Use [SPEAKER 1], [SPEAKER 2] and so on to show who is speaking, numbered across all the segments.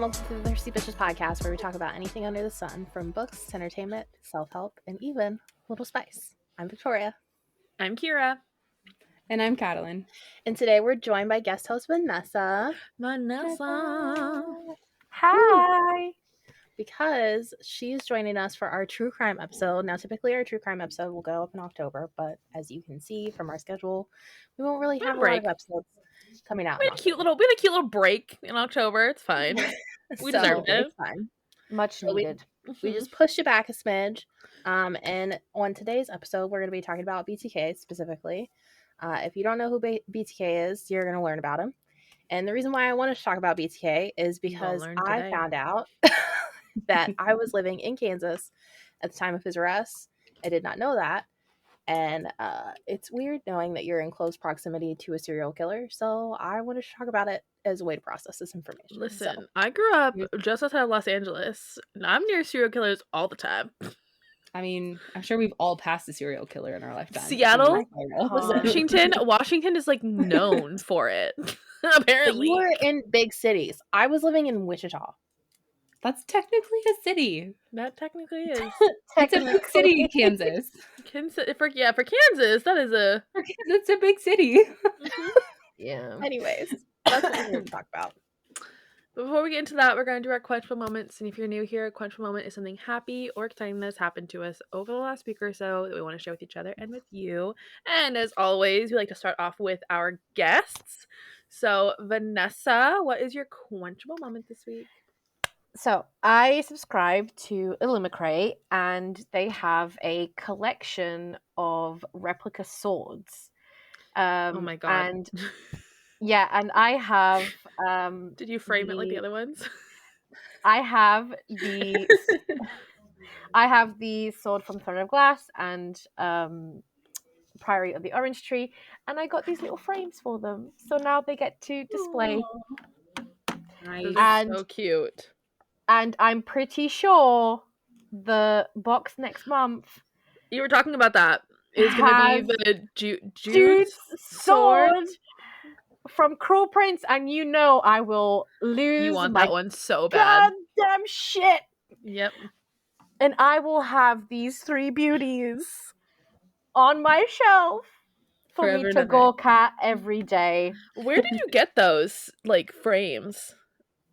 [SPEAKER 1] welcome to the Thirsty Bitches podcast, where we talk about anything under the sun, from books to entertainment, self-help, and even a little spice. I'm Victoria.
[SPEAKER 2] I'm Kiara.
[SPEAKER 3] And I'm Katalyn.
[SPEAKER 1] And today we're joined by guest host Vanessa.
[SPEAKER 4] Hi!
[SPEAKER 1] Because she's joining us for our true crime episode. Now, typically our true crime episode will go up in October, but as you can see from our schedule, we won't really have a lot of episodes coming out.
[SPEAKER 2] We had a cute little break in October. It's fine. We deserved it.
[SPEAKER 1] It's fine.
[SPEAKER 4] Much needed.
[SPEAKER 1] We just pushed it back a smidge. And on today's episode, we're going to be talking about BTK specifically. If you don't know who BTK is, you're going to learn about him. And the reason why I wanted to talk about BTK is because I found out that I was living in Kansas at the time of his arrest. I did not know that. And it's weird knowing that you're in close proximity to a serial killer. So I wanted to talk about it as a way to process this information.
[SPEAKER 2] Listen, I grew up just outside of Los Angeles, and I'm near serial killers all the time.
[SPEAKER 3] I mean, I'm sure we've all passed a serial killer in our lifetime.
[SPEAKER 2] Seattle, Washington is like known for it. Apparently,
[SPEAKER 1] you were in big cities. I was living in Wichita.
[SPEAKER 3] That's technically a city.
[SPEAKER 2] That technically is.
[SPEAKER 3] It's a big city, Kansas.
[SPEAKER 2] For Kansas, that is a.
[SPEAKER 3] It's a big city.
[SPEAKER 1] Yeah. Anyways, that's what we're going to talk about.
[SPEAKER 2] Before we get into that, we're going to do our quenchable moments. And if you're new here, a quenchable moment is something happy or exciting that has happened to us over the last week or so that we want to share with each other and with you. And as always, we like to start off with our guests. So, Vanessa, what is your quenchable moment this week?
[SPEAKER 4] So, I subscribe to Illimicrate, and they have a collection of replica swords.
[SPEAKER 2] Oh my god.
[SPEAKER 4] And yeah, and I have
[SPEAKER 2] did you frame it like the other ones?
[SPEAKER 4] I have the sword from Throne of Glass and Priory of the Orange Tree, and I got these little frames for them. So now they get to display.
[SPEAKER 2] Nice. And so cute.
[SPEAKER 4] And I'm pretty sure the box next month.
[SPEAKER 2] You were talking about that. Is going to be the
[SPEAKER 4] Jude's sword from Cruel Prince, and you know I will lose.
[SPEAKER 2] You want that one so bad.
[SPEAKER 4] Goddamn shit.
[SPEAKER 2] Yep.
[SPEAKER 4] And I will have these three beauties on my shelf for me to gawk at every day.
[SPEAKER 2] Where did you get those frames?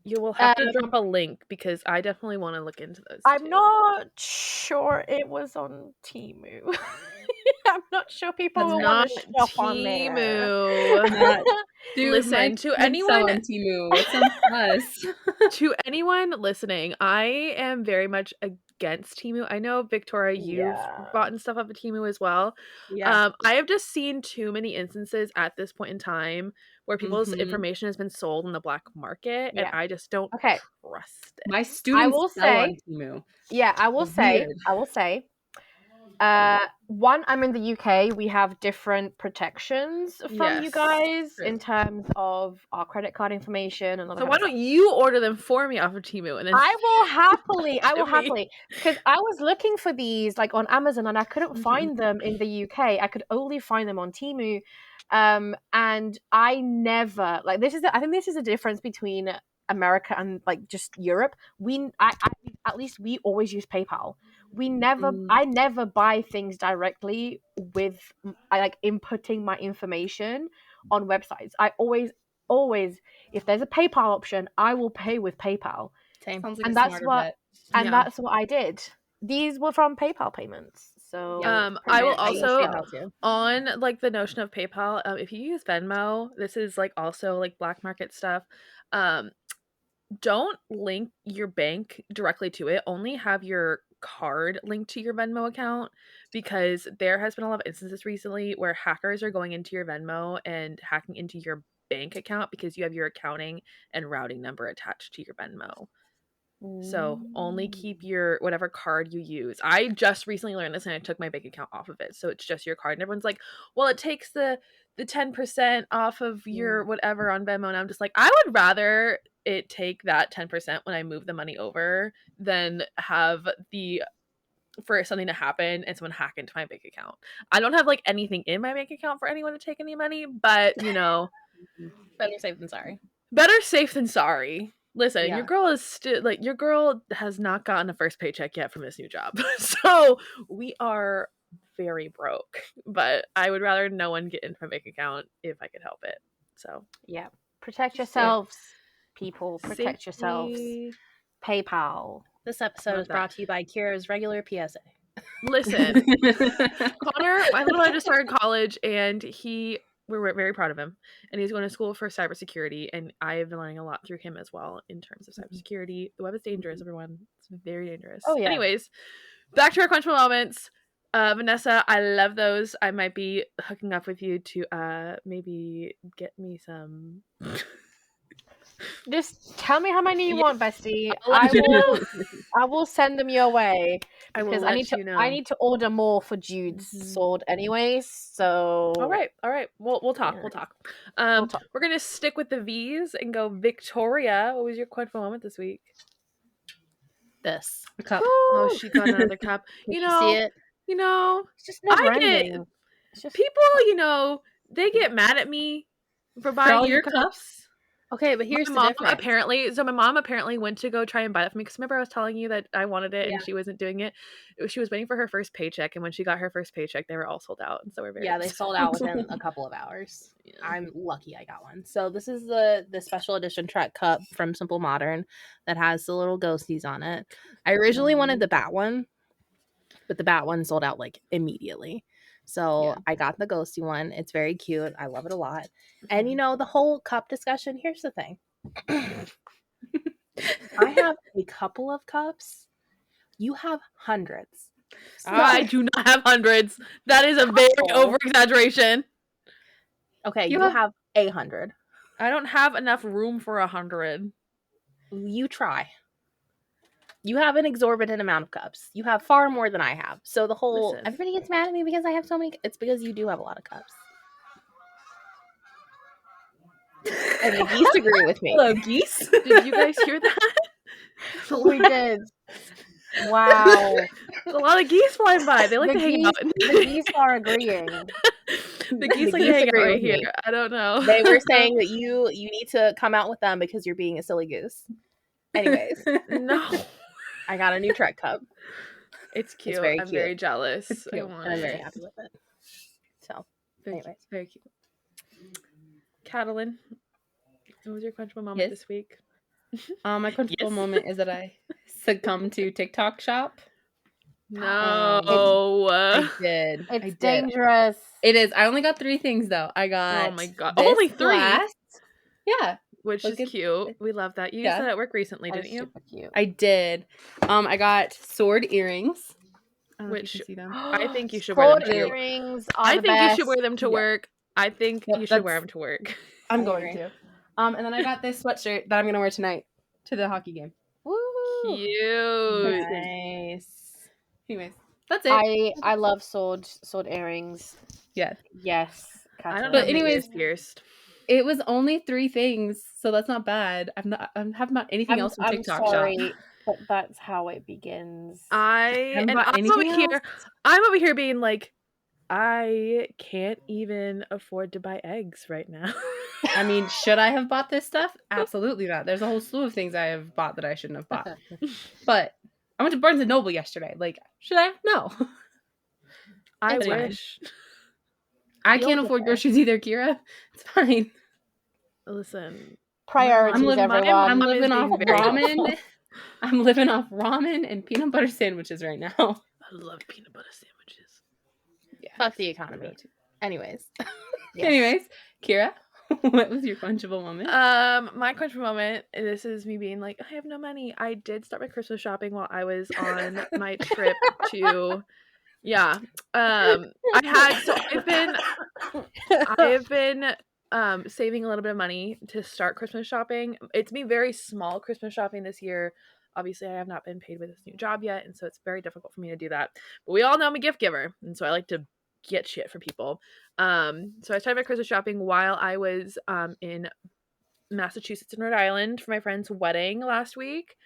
[SPEAKER 2] You will have to drop a link because I definitely want to look into those.
[SPEAKER 4] I'm not sure it was on Temu. I'm not sure people will want to shop on there.
[SPEAKER 2] Listen, to anyone
[SPEAKER 3] on Temu, it's on us.
[SPEAKER 2] To anyone listening, I am very much against Temu. I know, Victoria, you've bought stuff up at Temu as well. Yeah. I have just seen too many instances at this point in time where people's information has been sold in the black market, and I just don't trust it.
[SPEAKER 3] My students sell on Temu.
[SPEAKER 4] Yeah, I will say. One, I'm in the UK. We have different protections from you guys in terms of our credit card information and all that.
[SPEAKER 2] So why don't you order them for me off of Temu? And then
[SPEAKER 4] I will happily, because I was looking for these on Amazon and I couldn't find them in the UK. I could only find them on Temu, and I never I think this is a difference between America and just Europe. At least we always use PayPal. I never buy things directly with inputting my information on websites. I always, if there's a PayPal option, I will pay with PayPal.
[SPEAKER 3] Same. Sounds like
[SPEAKER 4] and
[SPEAKER 3] a
[SPEAKER 4] that's
[SPEAKER 3] smarter bet.
[SPEAKER 4] That's what I did. These were from PayPal payments. So
[SPEAKER 2] I will also on the notion of PayPal. If you use Venmo, this is also black market stuff. Don't link your bank directly to it. Only have your card linked to your Venmo account, because there has been a lot of instances recently where hackers are going into your Venmo and hacking into your bank account because you have your accounting and routing number attached to your Venmo. So only keep your whatever card you use. I just recently learned this and I took my bank account off of it. So it's just your card. And everyone's like, well, it takes the 10% off of your whatever on Venmo. And I'm just like, I would rather it take that 10% when I move the money over than have for something to happen and someone hack into my bank account. I don't have anything in my bank account for anyone to take any money, but
[SPEAKER 1] better safe than sorry.
[SPEAKER 2] Better safe than sorry. Listen,
[SPEAKER 3] Yeah.
[SPEAKER 2] your girl is still like your girl has not gotten a first paycheck yet from this new job. So we are very broke. But I would rather no one get into my bank account if I could help it. So
[SPEAKER 4] Yeah. Protect
[SPEAKER 2] Just
[SPEAKER 4] yourselves, people. Protect yourselves.
[SPEAKER 2] safety.
[SPEAKER 4] PayPal.
[SPEAKER 1] This episode
[SPEAKER 2] Love
[SPEAKER 1] is brought to you by Kiara's regular PSA.
[SPEAKER 2] Listen, Connor, my little brother just started college, and we're very proud of him. And he's going to school for cybersecurity, and I have been learning a lot through him as well in terms of cybersecurity. The web is dangerous, everyone. It's very dangerous.
[SPEAKER 4] Oh, yeah.
[SPEAKER 2] Anyways, back to our quenchable moments. Vanessa, I love those. I might be hooking up with you to maybe get me some.
[SPEAKER 4] Just tell me how many you
[SPEAKER 2] Yeah,
[SPEAKER 4] want, bestie.
[SPEAKER 2] I'll let you know.
[SPEAKER 4] I will send them your way.
[SPEAKER 2] I will
[SPEAKER 4] Because
[SPEAKER 2] let you know.
[SPEAKER 4] I need to order more for Jude's sword anyways. So
[SPEAKER 2] All right. We'll talk.
[SPEAKER 4] Yeah.
[SPEAKER 2] We'll talk.
[SPEAKER 4] We'll talk.
[SPEAKER 2] We're gonna stick with the V's and go Victoria. What was your quenchable moment this week?
[SPEAKER 1] This.
[SPEAKER 3] A cup.
[SPEAKER 2] Oh, she got another cup.
[SPEAKER 1] Did you see it?
[SPEAKER 4] It's just never
[SPEAKER 2] I get
[SPEAKER 4] ending. It's just
[SPEAKER 2] people. They get mad at me for buying
[SPEAKER 3] all
[SPEAKER 2] new
[SPEAKER 3] your
[SPEAKER 2] cups.
[SPEAKER 1] Okay, but here's
[SPEAKER 2] My
[SPEAKER 1] the
[SPEAKER 2] mom
[SPEAKER 1] difference.
[SPEAKER 2] my mom apparently went to go try and buy that for me because remember I was telling you that I wanted it
[SPEAKER 1] Yeah.
[SPEAKER 2] and she wasn't doing it. She was waiting for her first paycheck, and when she got her first paycheck, they were all sold out, and so we're very
[SPEAKER 1] Yeah, they
[SPEAKER 2] upset.
[SPEAKER 1] sold out within a couple of hours.
[SPEAKER 2] Yeah.
[SPEAKER 1] I'm lucky I got one. So this is the special edition Trek cup from Simple Modern that has the little ghosties on it. I originally wanted the bat one, but the bat one sold out like immediately. So
[SPEAKER 3] Yeah.
[SPEAKER 1] I got the ghosty one. It's very cute. I love it a lot. And the whole cup discussion, here's the thing. I have a couple of cups. You have hundreds.
[SPEAKER 2] I do not have hundreds. That is a very
[SPEAKER 1] Couple.
[SPEAKER 2] over exaggeration.
[SPEAKER 1] Okay,
[SPEAKER 3] You
[SPEAKER 1] you
[SPEAKER 3] have-
[SPEAKER 1] have 100.
[SPEAKER 2] I don't have enough room for 100.
[SPEAKER 1] You try. You have an exorbitant amount of cups. You have far more than I have. So the whole
[SPEAKER 2] Listen.
[SPEAKER 1] everybody gets mad at me because I have so many. It's because you do have a lot of cups. And the geese agree with me.
[SPEAKER 3] Hello, geese.
[SPEAKER 2] Did you guys hear that?
[SPEAKER 4] we did. Wow.
[SPEAKER 2] There's a lot of geese flying by. They like
[SPEAKER 4] The
[SPEAKER 2] to hang out.
[SPEAKER 4] the geese are agreeing.
[SPEAKER 2] The geese
[SPEAKER 1] The
[SPEAKER 2] like to
[SPEAKER 1] geese
[SPEAKER 2] hang out
[SPEAKER 1] agree
[SPEAKER 2] right
[SPEAKER 1] with
[SPEAKER 2] here.
[SPEAKER 1] me.
[SPEAKER 2] I don't know.
[SPEAKER 1] They were saying that you need to come out with them because you're being a silly goose. Anyways,
[SPEAKER 2] No.
[SPEAKER 1] I got a new Trek cup
[SPEAKER 2] It's cute.
[SPEAKER 1] very
[SPEAKER 2] I'm
[SPEAKER 1] cute.
[SPEAKER 2] very jealous.
[SPEAKER 3] It's
[SPEAKER 2] I
[SPEAKER 3] cute.
[SPEAKER 2] want
[SPEAKER 1] and I'm very
[SPEAKER 2] it.
[SPEAKER 1] happy with it. So
[SPEAKER 2] Very
[SPEAKER 1] anyways.
[SPEAKER 2] cute. Very cute. Katalyn, what was your quenchable moment
[SPEAKER 3] Yes.
[SPEAKER 2] this week?
[SPEAKER 3] My quenchable
[SPEAKER 2] Yes.
[SPEAKER 3] moment is that I succumbed to TikTok shop.
[SPEAKER 2] No.
[SPEAKER 3] I did. I
[SPEAKER 4] It's
[SPEAKER 3] did.
[SPEAKER 4] dangerous.
[SPEAKER 3] It is. I only got 3 things though. I got.
[SPEAKER 2] Oh my God.
[SPEAKER 3] this
[SPEAKER 2] Only 3?
[SPEAKER 3] glass. Yeah,
[SPEAKER 2] Which
[SPEAKER 3] Look
[SPEAKER 2] is
[SPEAKER 3] at-
[SPEAKER 2] cute. We love that. You used
[SPEAKER 3] Yeah.
[SPEAKER 2] that at work recently,
[SPEAKER 4] That
[SPEAKER 2] didn't
[SPEAKER 4] is
[SPEAKER 2] you?
[SPEAKER 4] super cute.
[SPEAKER 3] I did. I got sword earrings. I don't know if
[SPEAKER 2] Which
[SPEAKER 3] you can see them.
[SPEAKER 2] I think you should wear them
[SPEAKER 4] Sword
[SPEAKER 2] to work.
[SPEAKER 4] earrings are
[SPEAKER 2] I
[SPEAKER 4] the
[SPEAKER 2] think you should
[SPEAKER 4] best.
[SPEAKER 2] wear them to
[SPEAKER 3] Yeah.
[SPEAKER 2] work. I think
[SPEAKER 3] Yep,
[SPEAKER 2] you should wear
[SPEAKER 3] that's-
[SPEAKER 2] them to work.
[SPEAKER 3] I'm
[SPEAKER 1] I
[SPEAKER 3] going
[SPEAKER 1] agree.
[SPEAKER 3] to. And then I got this sweatshirt that I'm gonna wear tonight to the hockey game.
[SPEAKER 4] Woo.
[SPEAKER 2] Cute.
[SPEAKER 1] Nice.
[SPEAKER 3] Anyways, that's it.
[SPEAKER 4] I love sword earrings.
[SPEAKER 3] Yeah.
[SPEAKER 4] Yes.
[SPEAKER 2] I don't
[SPEAKER 4] Katalyn.
[SPEAKER 2] know.
[SPEAKER 3] But anyways-
[SPEAKER 2] Pierced.
[SPEAKER 3] It was only 3 things, so that's not bad. I haven't bought anything else from
[SPEAKER 4] I'm
[SPEAKER 3] TikTok
[SPEAKER 4] sorry,
[SPEAKER 3] shop.
[SPEAKER 4] but that's how it begins.
[SPEAKER 2] I'm
[SPEAKER 3] bought
[SPEAKER 2] over
[SPEAKER 3] anything
[SPEAKER 2] here.
[SPEAKER 3] else?
[SPEAKER 2] I'm over here being like, I can't even afford to buy eggs right now.
[SPEAKER 3] I mean, should I have bought this stuff? Absolutely not. There's a whole slew of things I have bought that I shouldn't have bought. But I went to Barnes & Noble yesterday. Like, should I? No.
[SPEAKER 2] I
[SPEAKER 3] It's fine.
[SPEAKER 2] wish.
[SPEAKER 3] I
[SPEAKER 1] You'll
[SPEAKER 3] can't
[SPEAKER 1] get
[SPEAKER 3] afford
[SPEAKER 1] there.
[SPEAKER 3] groceries either, Kira. It's fine.
[SPEAKER 2] Listen,
[SPEAKER 4] Priorities,
[SPEAKER 3] I'm living,
[SPEAKER 4] everyone.
[SPEAKER 3] I'm
[SPEAKER 2] mom is
[SPEAKER 3] living off
[SPEAKER 2] being very
[SPEAKER 3] ramen.
[SPEAKER 2] helpful.
[SPEAKER 3] I'm living off ramen and peanut butter sandwiches right now.
[SPEAKER 2] I love peanut butter sandwiches.
[SPEAKER 3] Yeah.
[SPEAKER 1] Fuck the economy. Anyways.
[SPEAKER 4] Yes.
[SPEAKER 3] Anyways, Kira, what was your quenchable moment?
[SPEAKER 2] My quenchable moment. This is me being like, I have no money. I did start my Christmas shopping while I was on my trip to. Yeah. I've been saving a little bit of money to start Christmas shopping. It's been very small Christmas shopping this year. Obviously, I have not been paid with this new job yet, and so it's very difficult for me to do that. But we all know I'm a gift giver, and so I like to get shit for people. So I started my Christmas shopping while I was in Massachusetts and Rhode Island for my friend's wedding last week.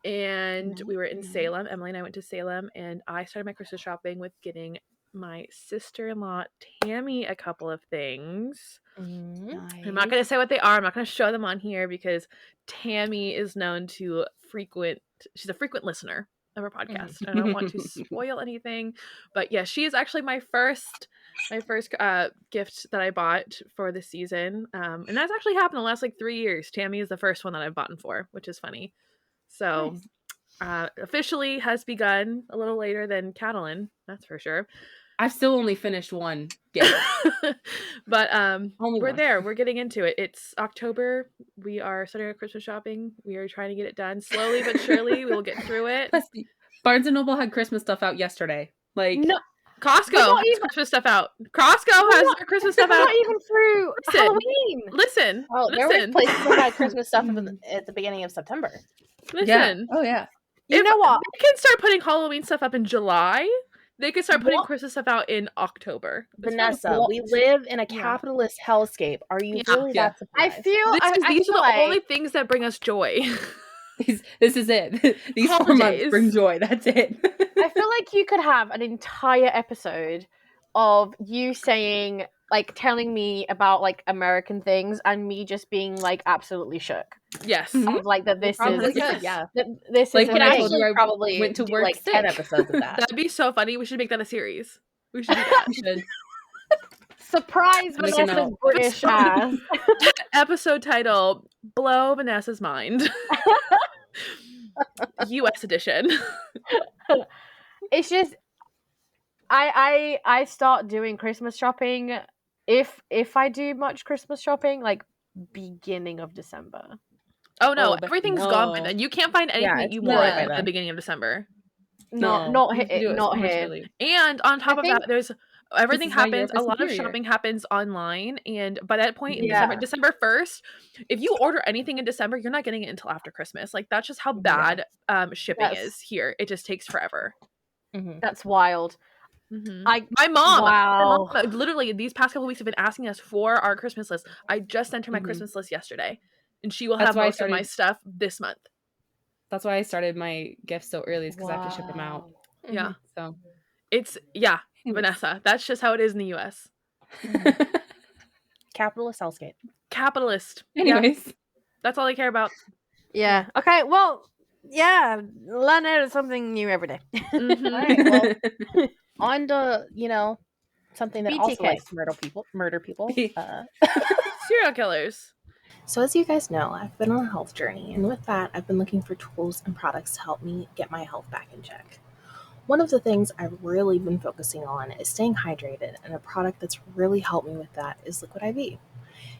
[SPEAKER 2] And we were in Salem. Emily and I went to Salem, and I started my Christmas shopping with getting my sister-in-law Tammy a couple of things.
[SPEAKER 1] Mhm.
[SPEAKER 2] I'm not going to say what they are. I'm not going to show them on here because Tammy is known to she's a frequent listener of our podcast. I don't want to spoil anything, but yeah, she is actually my first gift that I bought for the season. And that's actually happened in the last like 3 years. Tammy is the first one that I've bought for, which is funny. So officially has begun a little later than Katalyn, that's for sure.
[SPEAKER 3] I've still only finished one gift.
[SPEAKER 2] But
[SPEAKER 3] Only
[SPEAKER 2] we're
[SPEAKER 3] one.
[SPEAKER 2] there. We're getting into it. It's October. We are starting our Christmas shopping. We are trying to get it done slowly but surely. We will get through it.
[SPEAKER 3] Plus, Barnes and Noble had Christmas stuff out yesterday. Like,
[SPEAKER 4] No,
[SPEAKER 2] Costco
[SPEAKER 4] not
[SPEAKER 2] has
[SPEAKER 4] even-
[SPEAKER 2] Christmas stuff out. Costco has their Christmas stuff
[SPEAKER 4] we're
[SPEAKER 2] out.
[SPEAKER 4] not even through
[SPEAKER 2] Listen.
[SPEAKER 4] Halloween.
[SPEAKER 2] Listen.
[SPEAKER 1] Oh, there was
[SPEAKER 2] Listen.
[SPEAKER 1] places that had Christmas stuff at the beginning of September.
[SPEAKER 2] Listen.
[SPEAKER 3] yeah. Oh, yeah.
[SPEAKER 4] You know what?
[SPEAKER 2] They can start putting Halloween stuff up in July. They could start putting
[SPEAKER 1] What?
[SPEAKER 2] Christmas stuff out in October. It's
[SPEAKER 1] Vanessa,
[SPEAKER 3] What?
[SPEAKER 1] we live in a
[SPEAKER 4] Yeah.
[SPEAKER 1] capitalist hellscape. Are you
[SPEAKER 2] Yeah.
[SPEAKER 1] really
[SPEAKER 3] Yeah.
[SPEAKER 1] that
[SPEAKER 4] I
[SPEAKER 1] surprised?
[SPEAKER 4] feel
[SPEAKER 2] These are
[SPEAKER 4] feel
[SPEAKER 2] the
[SPEAKER 4] like
[SPEAKER 2] only things that bring us joy.
[SPEAKER 3] This is it. These 4 months
[SPEAKER 2] Holidays.
[SPEAKER 3] bring joy. That's it.
[SPEAKER 4] I feel like you could have an entire episode of you saying, like, telling me about like American things and me just being like absolutely shook
[SPEAKER 2] Yes.
[SPEAKER 3] Mhm.
[SPEAKER 4] of like that this
[SPEAKER 1] Probably
[SPEAKER 4] is
[SPEAKER 1] could, yeah.
[SPEAKER 4] this
[SPEAKER 3] Like
[SPEAKER 4] is
[SPEAKER 1] We
[SPEAKER 3] when
[SPEAKER 1] could
[SPEAKER 3] I told
[SPEAKER 1] actually
[SPEAKER 3] you I
[SPEAKER 1] probably
[SPEAKER 3] went to
[SPEAKER 1] do
[SPEAKER 3] work
[SPEAKER 1] like 10
[SPEAKER 3] sick.
[SPEAKER 1] episodes of that.
[SPEAKER 2] That'd be so funny. We should make that a series. We should do that.
[SPEAKER 3] We should.
[SPEAKER 4] surprise
[SPEAKER 3] I'm making
[SPEAKER 4] Vanessa's
[SPEAKER 3] a-
[SPEAKER 4] British ass.
[SPEAKER 2] Episode title: Blow Vanessa's Mind. U.S. edition.
[SPEAKER 4] It's just I start doing Christmas shopping if I do much Christmas shopping like beginning of December.
[SPEAKER 2] Oh no,
[SPEAKER 3] Oh, but
[SPEAKER 2] everything's gone by
[SPEAKER 3] no.
[SPEAKER 2] then. You can't find anything that
[SPEAKER 1] it's
[SPEAKER 2] you
[SPEAKER 1] not
[SPEAKER 2] want
[SPEAKER 1] by
[SPEAKER 2] at the
[SPEAKER 1] then.
[SPEAKER 2] beginning of December.
[SPEAKER 4] Not
[SPEAKER 3] you have to do it
[SPEAKER 4] not
[SPEAKER 3] so much
[SPEAKER 4] here.
[SPEAKER 3] earlier.
[SPEAKER 2] And on top
[SPEAKER 4] I
[SPEAKER 2] of
[SPEAKER 4] think
[SPEAKER 2] that, there's everything
[SPEAKER 3] is why
[SPEAKER 2] happens.
[SPEAKER 3] Europe
[SPEAKER 2] A
[SPEAKER 3] is
[SPEAKER 2] lot of
[SPEAKER 3] superior.
[SPEAKER 2] shopping happens online, and by that point in
[SPEAKER 4] Yeah.
[SPEAKER 2] December 1st, if you order anything in December, you're not getting it until after Christmas. Like that's just how bad shipping
[SPEAKER 4] That's-
[SPEAKER 2] is here. It just takes forever.
[SPEAKER 1] Mhm.
[SPEAKER 4] That's wild.
[SPEAKER 2] Mhm.
[SPEAKER 4] I
[SPEAKER 2] My mom,
[SPEAKER 4] wow.
[SPEAKER 2] literally these past couple weeks have been asking us for our Christmas list. I just sent her my
[SPEAKER 3] Mhm.
[SPEAKER 2] Christmas list yesterday, and she will
[SPEAKER 3] That's
[SPEAKER 2] have
[SPEAKER 3] why I
[SPEAKER 2] most of my
[SPEAKER 3] started-
[SPEAKER 2] stuff this month.
[SPEAKER 3] That's why I started my gifts so early, is because I have to ship them out.
[SPEAKER 2] Yeah,
[SPEAKER 3] So,
[SPEAKER 2] it's
[SPEAKER 3] anyways.
[SPEAKER 2] Vanessa. That's just how it is in the U.S.
[SPEAKER 1] Capitalist hellscape.
[SPEAKER 2] Capitalist. Yeah,
[SPEAKER 3] Anyways.
[SPEAKER 2] that's all they care about.
[SPEAKER 4] Yeah. Okay. Well. Yeah. Learn something new every day.
[SPEAKER 2] Mhm.
[SPEAKER 1] Alright, well, on to, something that also
[SPEAKER 4] BTK.
[SPEAKER 1] likes to murder people.
[SPEAKER 2] Serial killers.
[SPEAKER 1] So as you guys know, I've been on a health journey, and with that, I've been looking for tools and products to help me get my health back in check. One of the things I've really been focusing on is staying hydrated, and a product that's really helped me with that is Liquid IV.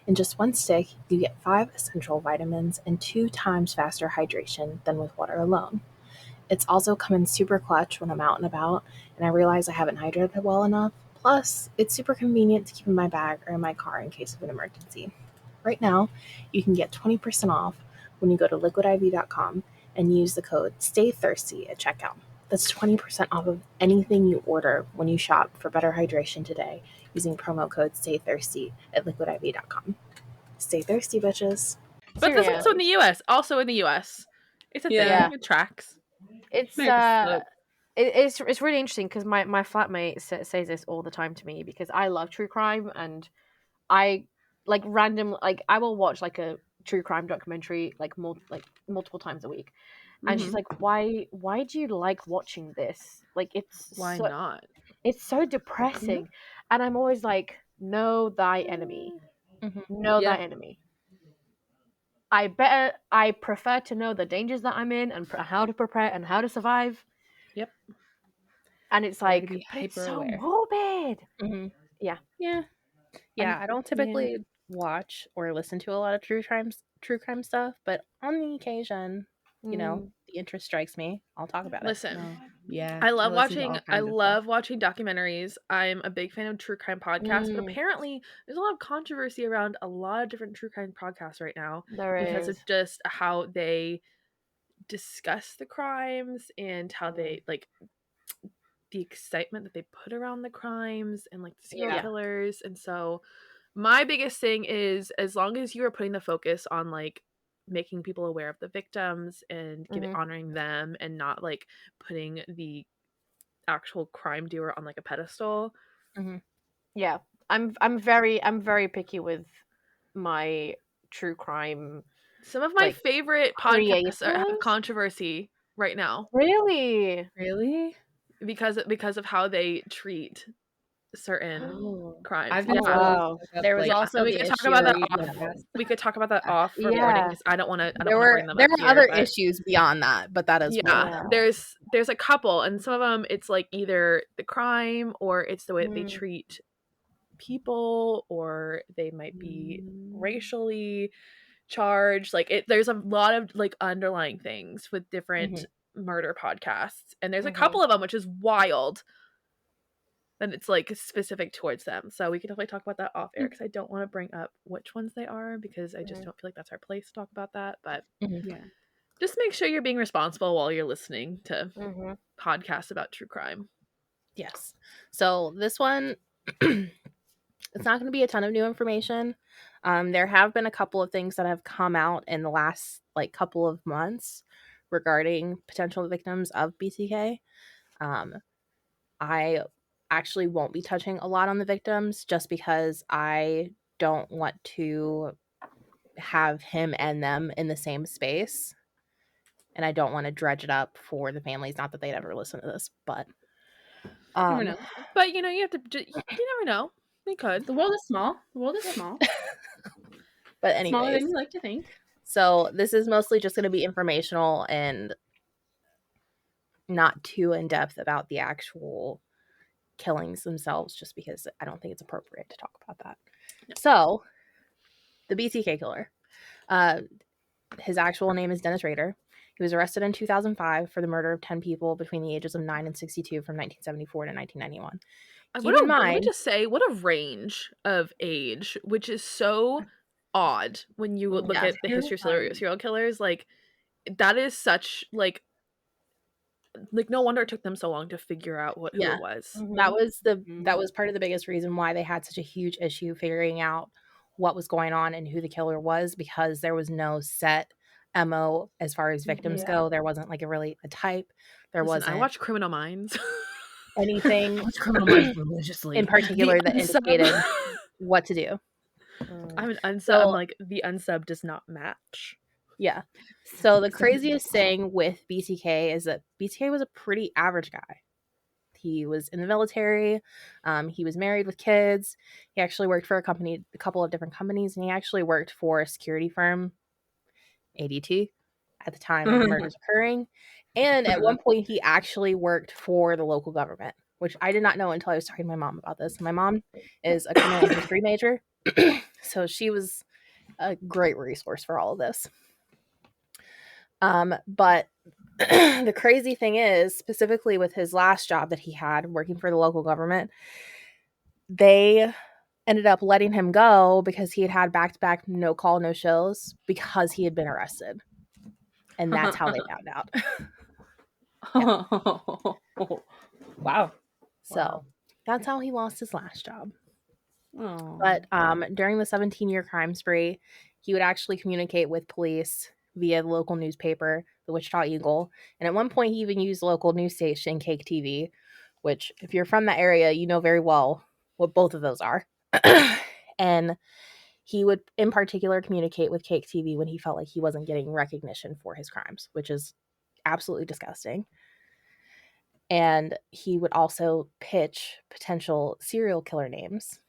[SPEAKER 1] In just one stick, you get 5 essential vitamins and 2 times faster hydration than with water alone. It's also come in super clutch when I'm out and about, and I realize I haven't hydrated well enough. Plus, it's super convenient to keep in my bag or in my car in case of an emergency. Right now, you can get 20% off when you go to liquidiv.com and use the code STAYTHIRSTY at checkout. That's 20% off of anything you order when you shop for better hydration today using promo code STAYTHIRSTY at liquidiv.com. Stay thirsty, bitches.
[SPEAKER 2] But this is also in the
[SPEAKER 4] Seriously.
[SPEAKER 2] U.S. Also in the U.S. It's a thing.
[SPEAKER 3] Yeah.
[SPEAKER 2] It tracks.
[SPEAKER 4] It's
[SPEAKER 3] America's
[SPEAKER 4] it's really interesting because my flatmate says this all the time to me because I love true crime and I like random like I will watch like a true crime documentary like multiple times a week, and she's
[SPEAKER 2] Mhm.
[SPEAKER 4] like, why do you like watching this? Like it's
[SPEAKER 2] Why
[SPEAKER 4] so,
[SPEAKER 2] not?
[SPEAKER 4] it's so depressing, and I'm always like, know thy enemy,
[SPEAKER 1] Mhm.
[SPEAKER 4] know
[SPEAKER 3] Yeah.
[SPEAKER 4] thy enemy. I prefer to know the dangers that I'm in and how to prepare and how to survive.
[SPEAKER 2] Yep.
[SPEAKER 4] And it's
[SPEAKER 3] Better
[SPEAKER 4] like,
[SPEAKER 3] be
[SPEAKER 4] but it's so
[SPEAKER 3] hyper-aware.
[SPEAKER 4] morbid.
[SPEAKER 1] Mhm.
[SPEAKER 4] Yeah.
[SPEAKER 1] Yeah. Yeah, I don't typically watch or listen to a lot of true crime stuff, but on the occasion, the interest strikes me. I'll talk about it.
[SPEAKER 2] Listen,
[SPEAKER 3] No. Yeah.
[SPEAKER 2] I love
[SPEAKER 3] listen to all
[SPEAKER 2] watching. I
[SPEAKER 3] kinds of
[SPEAKER 2] love watching documentaries. I'm a big fan of true crime podcasts, but
[SPEAKER 4] Mm.
[SPEAKER 2] apparently there's a lot of controversy around a lot of different true crime podcasts right now
[SPEAKER 4] There
[SPEAKER 2] because
[SPEAKER 4] is.
[SPEAKER 2] of just how they discuss the crimes and how they like the excitement that they put around the crimes and like the serial
[SPEAKER 4] Yeah.
[SPEAKER 2] killers. And so my biggest thing is as long as you are putting the focus on like making people aware of the victims and
[SPEAKER 4] Mhm.
[SPEAKER 2] honoring them and not like putting the actual crime doer on like a pedestal.
[SPEAKER 4] Yeah, I'm very picky with my true crime.
[SPEAKER 2] Some of my
[SPEAKER 4] Like,
[SPEAKER 2] favorite podcasts have
[SPEAKER 4] creators?
[SPEAKER 2] controversy right now
[SPEAKER 4] Really?
[SPEAKER 3] Really?
[SPEAKER 2] because of how they treat certain
[SPEAKER 3] Oh,
[SPEAKER 2] crimes.
[SPEAKER 3] I've
[SPEAKER 2] Yeah.
[SPEAKER 3] been
[SPEAKER 4] Oh, wow.
[SPEAKER 1] There was also
[SPEAKER 2] And we
[SPEAKER 1] the
[SPEAKER 2] could talk
[SPEAKER 1] issue
[SPEAKER 2] about that
[SPEAKER 1] of,
[SPEAKER 2] off. We could talk about that off recording
[SPEAKER 4] Yeah.
[SPEAKER 2] because I don't want to.
[SPEAKER 1] there
[SPEAKER 2] bring them
[SPEAKER 1] were
[SPEAKER 2] up here.
[SPEAKER 1] other
[SPEAKER 2] but
[SPEAKER 1] issues beyond that, but that is one.
[SPEAKER 2] yeah, there's a couple, and some of them it's like either the crime or it's the way that they
[SPEAKER 4] Mm.
[SPEAKER 2] treat people, or they might be racially charged. Like there's a lot of like underlying things with different murder podcasts, and there's a couple of them which is wild. And it's like specific towards them. So we can definitely talk about that off air because I don't want to bring up which ones they are because I just don't feel like that's our place to talk about that. But
[SPEAKER 3] Yeah.
[SPEAKER 2] just make sure you're being responsible while you're listening to podcasts about true crime.
[SPEAKER 1] Yes. So this one, it's not going to be a ton of new information. There have been a couple of things that have come out in the last like couple of months regarding potential victims of BTK. I actually won't be touching a lot on the victims just because I don't want to have him and them in the same space. And I don't want to dredge it up for the families. Not that they'd ever listen to this, but
[SPEAKER 3] You never know.
[SPEAKER 2] But you know, you have to. You never know. We could.
[SPEAKER 3] The world is small. The world is small.
[SPEAKER 1] But anyways,
[SPEAKER 3] Smaller than you like to think.
[SPEAKER 1] So this is mostly just going to be informational and not too in depth about the actual killings themselves, just because I don't think it's appropriate to talk about that.
[SPEAKER 2] No.
[SPEAKER 1] So the BTK killer, his actual name is Dennis Rader. He was arrested in 2005 for the murder of 10 people between the ages of 9 and 62 from 1974 to 1991.
[SPEAKER 2] Let me just say, what a range of age, which is so odd when you look at the history of serial killers. Like, that is such, like no wonder it took them so long to figure out who it was.
[SPEAKER 1] That was part of the biggest reason why they had such a huge issue figuring out what was going on and who the killer was, because there was no set MO as far as victims go. There wasn't like a type. Wasn't.
[SPEAKER 2] I watch Criminal Minds.
[SPEAKER 1] Anything
[SPEAKER 3] I watch Criminal Minds religiously
[SPEAKER 1] in particular that indicated what to do.
[SPEAKER 2] I'm an unsub. I'm like, the unsub does not match.
[SPEAKER 1] Yeah. So the craziest thing with BTK is that BTK was a pretty average guy. He was in the military. He was married with kids. He actually worked for a couple of different companies, and he actually worked for a security firm, ADT, at the time of the murders occurring. And at one point, he actually worked for the local government, which I did not know until I was talking to my mom about this. My mom is a criminal history major, so she was a great resource for all of this. But the crazy thing is, specifically with his last job that he had working for the local government, they ended up letting him go because he had back-to-back no call, no shows because he had been arrested. And that's how they found out.
[SPEAKER 3] Wow.
[SPEAKER 1] So that's how he lost his last job.
[SPEAKER 3] Oh.
[SPEAKER 1] But during the 17-year crime spree, he would actually communicate with police via the local newspaper, the Wichita Eagle. And at one point, he even used local news station, Cake TV, which, if you're from that area, you know very well what both of those are. And he would, in particular, communicate with Cake TV when he felt like he wasn't getting recognition for his crimes, which is absolutely disgusting. And he would also pitch potential serial killer names,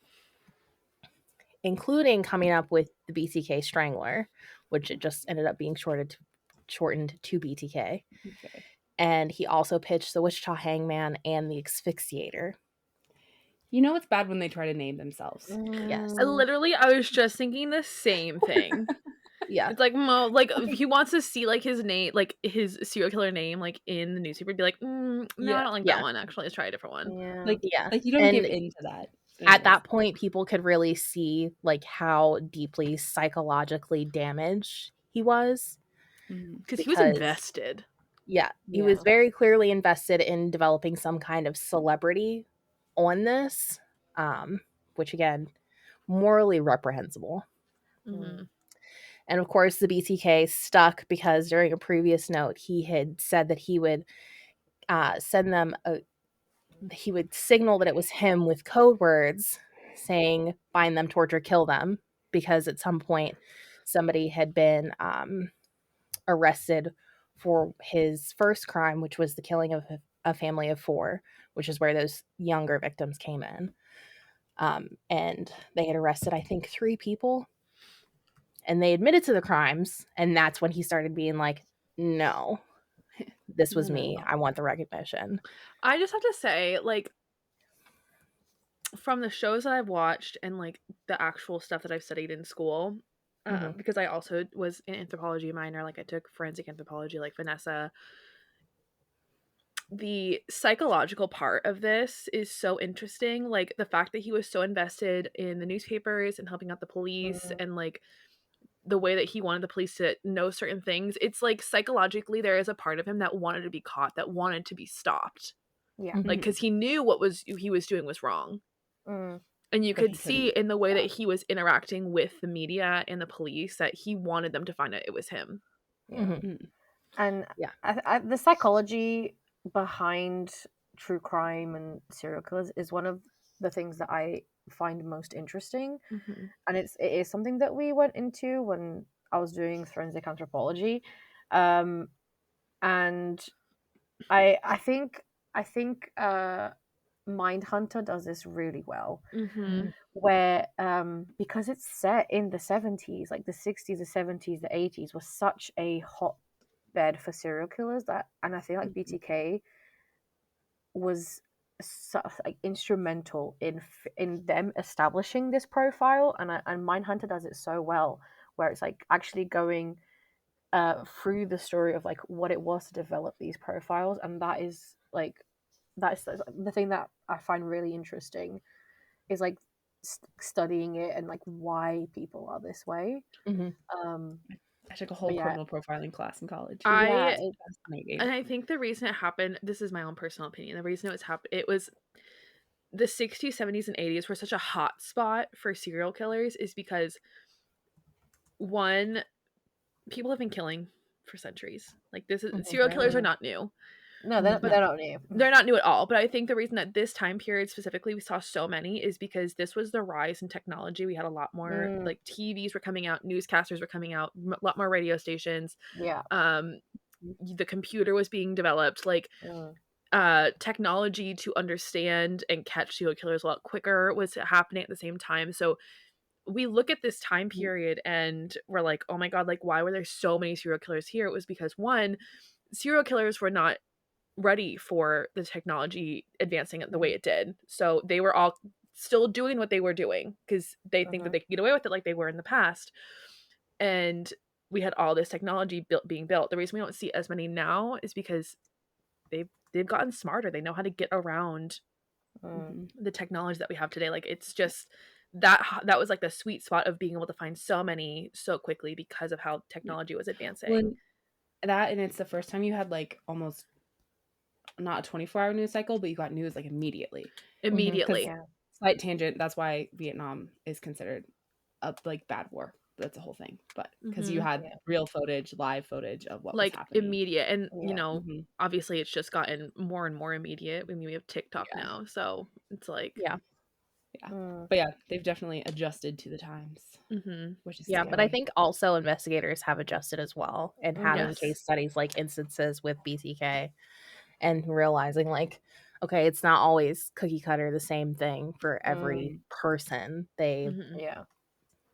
[SPEAKER 1] including coming up with the BTK Strangler, which it just ended up being shortened to BTK.
[SPEAKER 3] Okay.
[SPEAKER 1] And he also pitched the Wichita Hangman and the Asphyxiator.
[SPEAKER 3] You know it's bad when they try to name themselves.
[SPEAKER 1] Yes.
[SPEAKER 2] I was just thinking the same thing.
[SPEAKER 1] Yeah.
[SPEAKER 2] It's like, if he wants to see like his name, like his serial killer name, like in the newspaper, be like, no, I don't like that one. Actually, let's try a different one.
[SPEAKER 4] Yeah.
[SPEAKER 3] Like you don't give into that.
[SPEAKER 1] At that point, people could really see like how deeply psychologically damaged he was.
[SPEAKER 2] Because he was invested.
[SPEAKER 1] Yeah, he was very clearly invested in developing some kind of celebrity on this, which again, morally reprehensible.
[SPEAKER 2] Mm-hmm.
[SPEAKER 1] And of course, the BTK stuck because during a previous note, he had said that he would send them he would signal that it was him with code words saying find them, torture, kill them, because at some point somebody had been arrested for his first crime, which was the killing of a family of 4, which is where those younger victims came in. And they had arrested, I think, 3 people, and they admitted to the crimes, and that's when he started being like, no, this was me. I want the recognition.
[SPEAKER 2] I just have to say, like, from the shows that I've watched and like the actual stuff that I've studied in school, because I also was an anthropology minor, like I took forensic anthropology like Vanessa. The psychological part of this is so interesting. Like the fact that he was so invested in the newspapers and helping out the police and like the way that he wanted the police to know certain things. It's like psychologically there is a part of him that wanted to be caught, that wanted to be stopped.
[SPEAKER 4] Yeah.
[SPEAKER 2] Like because he knew what he was doing was wrong. And you
[SPEAKER 3] But
[SPEAKER 2] could
[SPEAKER 3] he
[SPEAKER 2] see in the way that he was interacting with the media and the police that he wanted them to find out it was him.
[SPEAKER 4] Yeah. And the psychology behind true crime and serial killers is one of the things that I find most interesting. And it is something that we went into when I was doing forensic anthropology. And I think Mindhunter does this really well, where because it's set in the 70s, like the 60s, the 70s, the 80s was such a hotbed for serial killers, that, and I feel like BTK was like instrumental in them establishing this profile, and Mindhunter does it so well, where it's like actually going through the story of like what it was to develop these profiles, and that's the thing that I find really interesting, is like studying it and like why people are this way.
[SPEAKER 3] I took a whole criminal profiling class in college.
[SPEAKER 2] And I think the reason it happened, this is my own personal opinion, the reason it was the 60s, 70s, and 80s were such a hot spot for serial killers is because, one, people have been killing for centuries. Like this is serial killers are not new.
[SPEAKER 4] No, they're not new.
[SPEAKER 2] They're not new at all. But I think the reason that this time period specifically we saw so many is because this was the rise in technology. We had a lot more like TVs were coming out, newscasters were coming out, a lot more radio stations.
[SPEAKER 4] Yeah.
[SPEAKER 2] The computer was being developed. Like technology to understand and catch serial killers a lot quicker was happening at the same time. So we look at this time period and we're like, oh my God, like why were there so many serial killers here? It was because, one, serial killers were not ready for the technology advancing the way it did. So they were all still doing what they were doing because they think that they could get away with it like they were in the past. And we had all this technology being built. The reason we don't see as many now is because they've gotten smarter. They know how to get around the technology that we have today. Like it's just that was like the sweet spot of being able to find so many so quickly because of how technology was advancing.
[SPEAKER 3] And it's the first time you had like almost not a 24-hour news cycle, but you got news like immediately. Slight tangent, that's why Vietnam is considered a like bad war. That's the whole thing. But because you had real footage, live footage of what
[SPEAKER 2] like
[SPEAKER 3] was happening.
[SPEAKER 2] Immediate. And you know, obviously it's just gotten more and more immediate. I mean, we have TikTok now, so it's like
[SPEAKER 3] But yeah, they've definitely adjusted to the times, which is scary.
[SPEAKER 1] But I think also investigators have adjusted as well, and having case studies like instances with BTK and realizing like, okay, it's not always cookie cutter the same thing for every person. They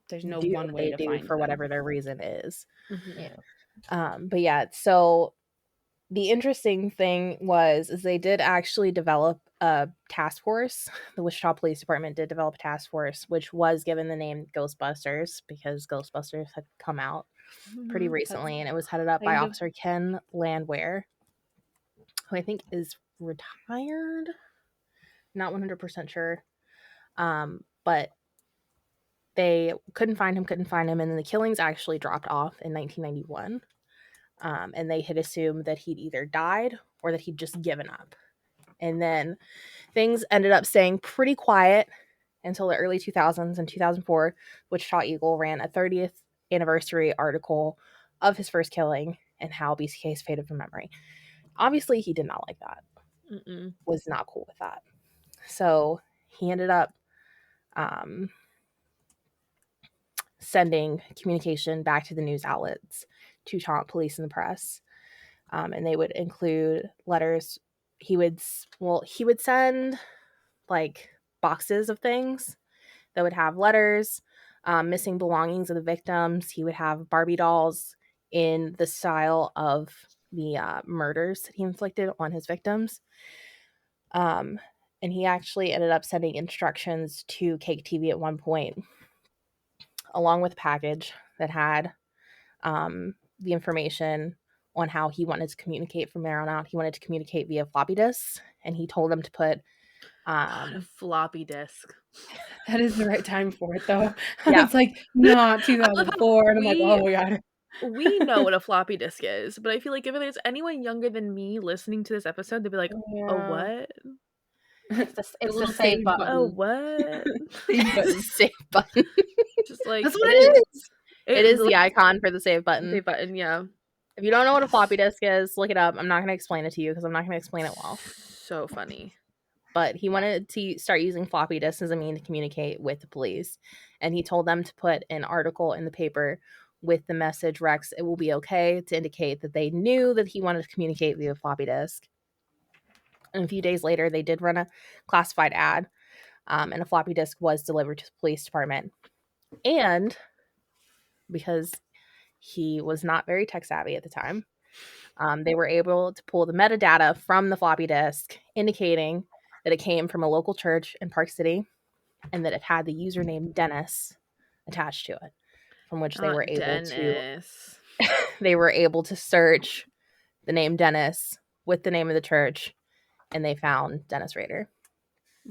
[SPEAKER 3] there's no one way to find
[SPEAKER 1] for
[SPEAKER 3] them.
[SPEAKER 1] whatever their reason is. But yeah, so the interesting thing is they did actually develop a task force. The Wichita Police Department did develop a task force, which was given the name Ghostbusters because Ghostbusters had come out pretty recently, and it was headed up by Officer Ken Landwehr, who I think is retired. Not 100% sure. But they couldn't find him, and then the killings actually dropped off in 1991. And they had assumed that he'd either died or that he'd just given up. And then things ended up staying pretty quiet until the early 2000s. In 2004, Wichita Eagle ran a 30th anniversary article of his first killing and how BCK's faded from memory. Obviously, he did not like that. was not cool with that. So he ended up sending communication back to the news outlets to taunt police and the press. And they would include letters. He would send like boxes of things that would have letters, missing belongings of the victims. He would have Barbie dolls in the style of the murders that he inflicted on his victims. And he actually ended up sending instructions to Cake TV at one point, along with a package that had the information on how he wanted to communicate from there on out. He wanted to communicate via floppy disks, and he told them to put
[SPEAKER 2] a floppy disk.
[SPEAKER 3] That is the right time for it, though. Yeah. It's like not 2004, and I'm like, oh my god.
[SPEAKER 2] We know what a floppy disk is, but I feel like if there's anyone younger than me listening to this episode, they'd be like, "Oh, what?"
[SPEAKER 4] It's the save button.
[SPEAKER 2] Oh, what?
[SPEAKER 1] Save button.
[SPEAKER 2] Just like
[SPEAKER 1] that's what it is. It is the icon for the save button.
[SPEAKER 2] Save button, yeah.
[SPEAKER 1] If you don't know what a floppy disk is, look it up. I'm not going to explain it to you because I'm not going to explain it well.
[SPEAKER 2] So funny.
[SPEAKER 1] But he wanted to start using floppy disks as a means to communicate with the police. And he told them to put an article in the paper with the message, Rex, it will be okay, to indicate that they knew that he wanted to communicate via floppy disk. And a few days later, they did run a classified ad, and a floppy disk was delivered to the police department. And because he was not very tech savvy at the time, they were able to pull the metadata from the floppy disk, indicating that it came from a local church in Park City and that it had the username Dennis attached to it, from which they were able to search the name Dennis with the name of the church, and they found Dennis Rader.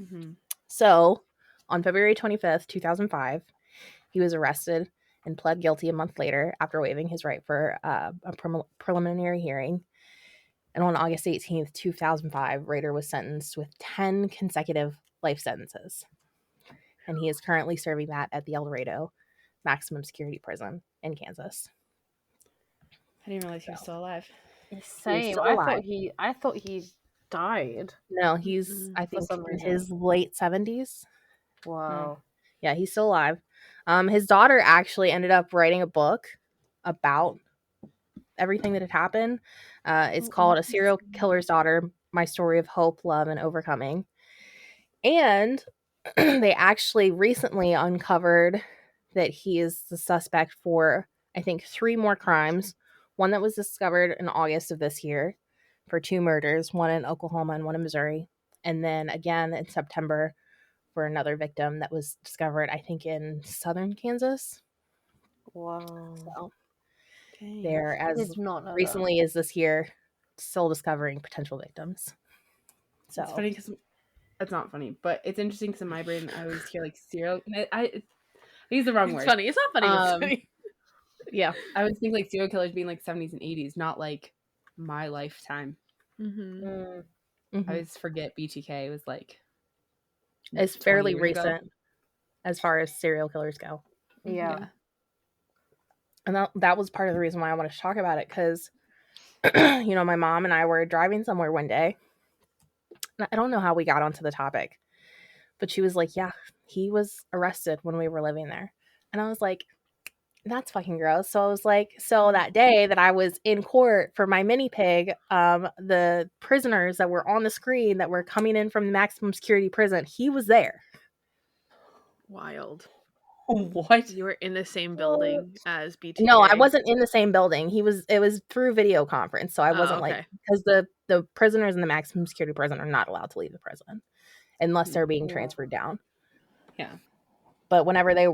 [SPEAKER 3] Mm-hmm.
[SPEAKER 1] So on February 25th, 2005, he was arrested and pled guilty a month later after waiving his right for a preliminary hearing. And on August 18th, 2005, Rader was sentenced with 10 consecutive life sentences. And he is currently serving that at the El Dorado maximum security prison in Kansas.
[SPEAKER 3] I didn't realize he was still alive.
[SPEAKER 4] Same. I thought he died.
[SPEAKER 1] No, he's I think in his late 70s.
[SPEAKER 4] Wow.
[SPEAKER 1] Yeah, he's still alive. His daughter actually ended up writing a book about everything that had happened. It's called A Serial Killer's Daughter, My Story of Hope, Love, and Overcoming. And they actually recently uncovered that he is the suspect for, I think, 3 more crimes. One that was discovered in August of this year for 2 murders, one in Oklahoma and one in Missouri. And then again in September for another victim that was discovered, I think, in southern Kansas.
[SPEAKER 4] Wow.
[SPEAKER 1] So they're as recently as this year still discovering potential victims. So
[SPEAKER 3] it's funny because it's not funny, but it's interesting because in my brain I always hear like serial. I use the wrong word.
[SPEAKER 2] It's funny. It's not funny. It's funny.
[SPEAKER 1] Yeah,
[SPEAKER 3] I always think like serial killers being like 70s and 80s, not like my lifetime.
[SPEAKER 2] Mm-hmm.
[SPEAKER 3] I always forget BTK was like
[SPEAKER 1] it's fairly recent as far as serial killers go.
[SPEAKER 4] Yeah.
[SPEAKER 1] And that was part of the reason why I wanted to talk about it, because you know, my mom and I were driving somewhere one day. I don't know how we got onto the topic, but she was like, yeah, he was arrested when we were living there. And I was like, that's fucking gross. So I was like, so that day that I was in court for my mini pig, the prisoners that were on the screen that were coming in from the maximum security prison, he was there.
[SPEAKER 2] Wild.
[SPEAKER 3] What?
[SPEAKER 2] You were in the same building as BTK?
[SPEAKER 1] No, I wasn't in the same building. It was through video conference, so I wasn't like, because the prisoners in the maximum security prison are not allowed to leave the prison unless they're being transferred down.
[SPEAKER 3] Yeah.
[SPEAKER 1] But whenever they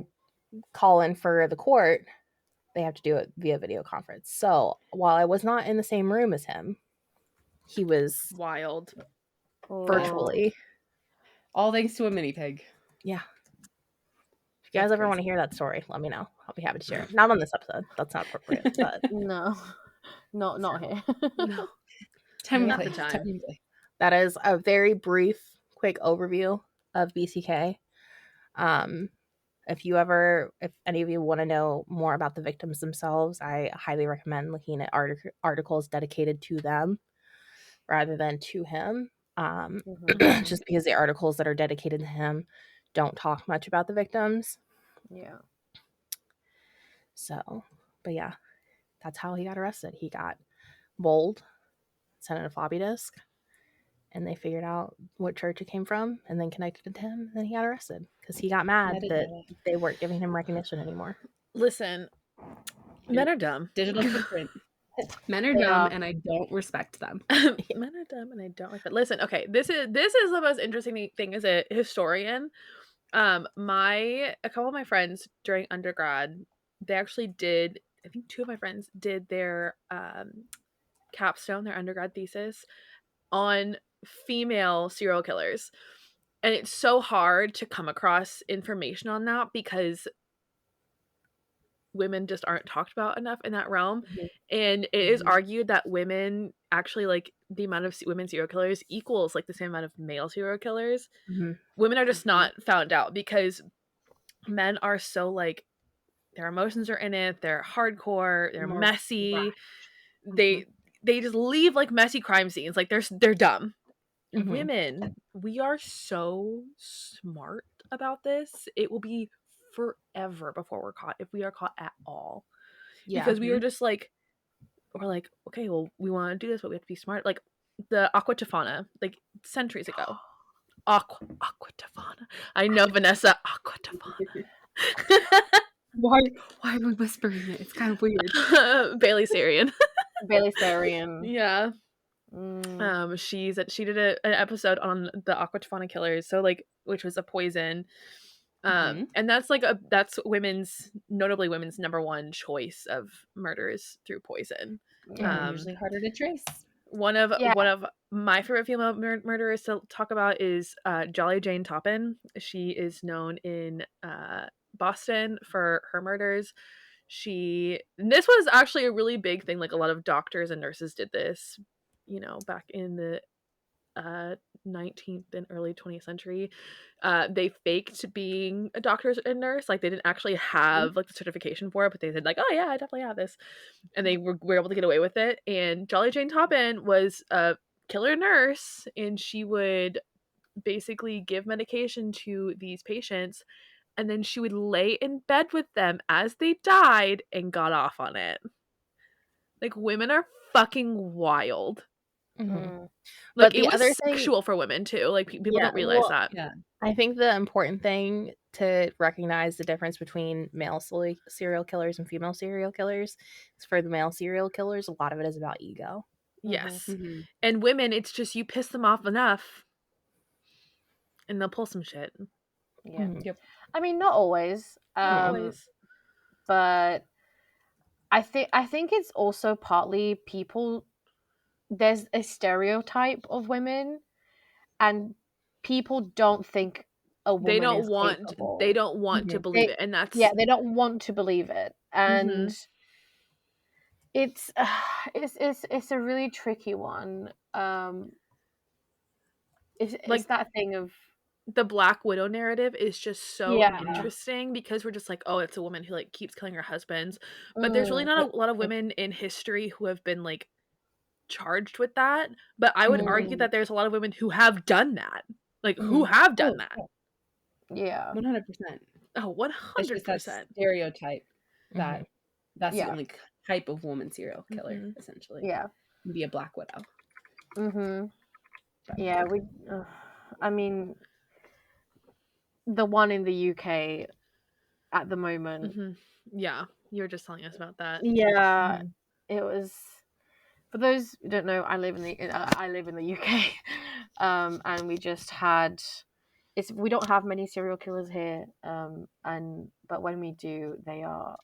[SPEAKER 1] call in for the court, they have to do it via video conference. So while I was not in the same room as him, he was
[SPEAKER 2] wild
[SPEAKER 1] virtually.
[SPEAKER 3] All thanks to a mini pig.
[SPEAKER 1] Yeah. If you guys ever want to hear that story, let me know. I'll be happy to share it. Not on this episode. That's not appropriate. But
[SPEAKER 4] no, not here.
[SPEAKER 3] No. Time to play.
[SPEAKER 1] That is a very brief, quick overview of BTK. If any of you want to know more about the victims themselves, I highly recommend looking at articles dedicated to them rather than to him. just because the articles that are dedicated to him don't talk much about the victims.
[SPEAKER 4] Yeah.
[SPEAKER 1] So, but yeah, that's how he got arrested. He got bowled, sent in a floppy disk, and they figured out what church it came from and then connected it to him. And then he got arrested because he got mad that they weren't giving him recognition anymore.
[SPEAKER 2] Listen, men are dumb.
[SPEAKER 3] Digital footprint. Men are dumb, and I don't respect them.
[SPEAKER 2] Men are dumb, and I don't respect. Listen, okay, this is the most interesting thing as a historian. A couple of my friends during undergrad, they actually did. I think 2 of my friends did their capstone, their undergrad thesis, on female serial killers. And it's so hard to come across information on that because women just aren't talked about enough in that realm. And it is argued that women actually, like, the amount of women serial killers equals like the same amount of male serial killers. Women are just not found out because men are so, like, their emotions are in it, they're hardcore, they're more messy, they just leave like messy crime scenes, like they're dumb. Women, we are so smart about this. It will be forever before we're caught, if we are caught at all. Because we are just like, we're like, okay, well, we want to do this, but we have to be smart. Like the Aqua Tofana, like centuries ago. Aqua Tofana. I know, Vanessa. Aqua Tofana.
[SPEAKER 3] Why are we whispering it? It's kind of weird.
[SPEAKER 2] Bailey Sarian.
[SPEAKER 4] Bailey Sarian.
[SPEAKER 2] Yeah. She did an episode on the Aqua Tofana killers, so like, which was a poison. And that's like that's notably women's number one choice of murders through poison.
[SPEAKER 3] Usually harder to trace.
[SPEAKER 2] One of my favorite female murderers to talk about is Jolly Jane Toppin. She is known in Boston for her murders. This was actually a really big thing. Like, a lot of doctors and nurses did this, you know, back in the 19th and early 20th century. They faked being a doctor and nurse. Like, they didn't actually have like the certification for it, but they said like, oh yeah, I definitely have this, and they were able to get away with it. And Jolly Jane Toppin was a killer nurse, and she would basically give medication to these patients, and then she would lay in bed with them as they died and got off on it. Like, women are fucking wild. Like, but it was sexual for women too. Like, people don't realize that.
[SPEAKER 1] Yeah. I think the important thing to recognize the difference between male serial killers and female serial killers is, for the male serial killers, a lot of it is about ego.
[SPEAKER 2] Yes. And women, it's just you piss them off enough and they'll pull some shit.
[SPEAKER 4] Yeah. Yep. I mean, not always. But I think it's also partly people. There's a stereotype of women, and people don't think a woman is capable.
[SPEAKER 2] They don't want to believe it, and that's
[SPEAKER 4] they don't want to believe it, and it's a really tricky one. It's that thing of
[SPEAKER 2] the Black Widow narrative is just so interesting because we're just like, oh, it's a woman who like keeps killing her husbands, but there's really not a lot of women in history who have been like charged with that. But I would argue that there's a lot of women who have done that, like who have done that.
[SPEAKER 4] Yeah,
[SPEAKER 3] 100%.
[SPEAKER 2] Oh, 100%.
[SPEAKER 3] Stereotype that's the only type of woman serial killer, essentially.
[SPEAKER 4] Yeah,
[SPEAKER 3] be a Black Widow.
[SPEAKER 4] Yeah, I mean, the one in the UK at the moment.
[SPEAKER 2] Yeah, you were just telling us about that.
[SPEAKER 4] Yeah, it was. For those who don't know, I live in the UK, and we just had. We don't have many serial killers here, but when we do, they are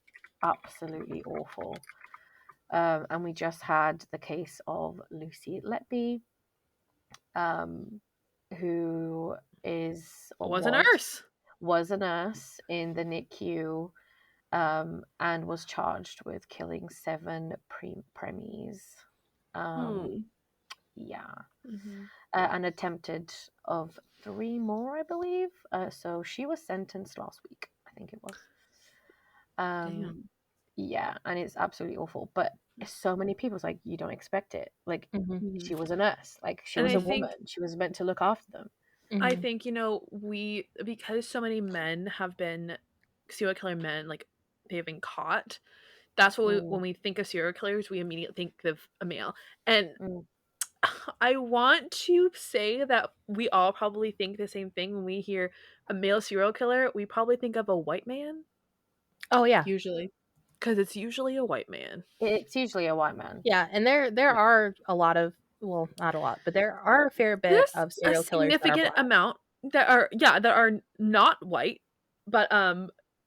[SPEAKER 4] absolutely awful. And we just had the case of Lucy Letby, who was a nurse in the NICU, and was charged with killing 7 preemies. And attempted of 3 more, I believe. So she was sentenced last week, I think it was. Yeah, and it's absolutely awful. But so many people. It's like you don't expect it. Like
[SPEAKER 1] Mhm.
[SPEAKER 4] she was a nurse. Like she
[SPEAKER 2] And
[SPEAKER 4] was
[SPEAKER 2] I
[SPEAKER 4] a
[SPEAKER 2] think-
[SPEAKER 4] woman. She was meant to look after them.
[SPEAKER 2] I
[SPEAKER 1] Mhm.
[SPEAKER 2] think, because so many men have been serial killer men, like they've been caught. That's what when we think of serial killers, we immediately think of a male. And I want to say that we all probably think the same thing when we hear a male serial killer. We probably think of a white man.
[SPEAKER 1] Oh yeah.
[SPEAKER 3] Usually.
[SPEAKER 2] Because it's usually a white man.
[SPEAKER 4] It's usually a white man.
[SPEAKER 1] Yeah, and there are a lot of, well, not a lot, but there are a fair bit
[SPEAKER 2] There's
[SPEAKER 1] of serial
[SPEAKER 2] a
[SPEAKER 1] killers that are
[SPEAKER 2] significant
[SPEAKER 1] black.
[SPEAKER 2] amount that are not white, but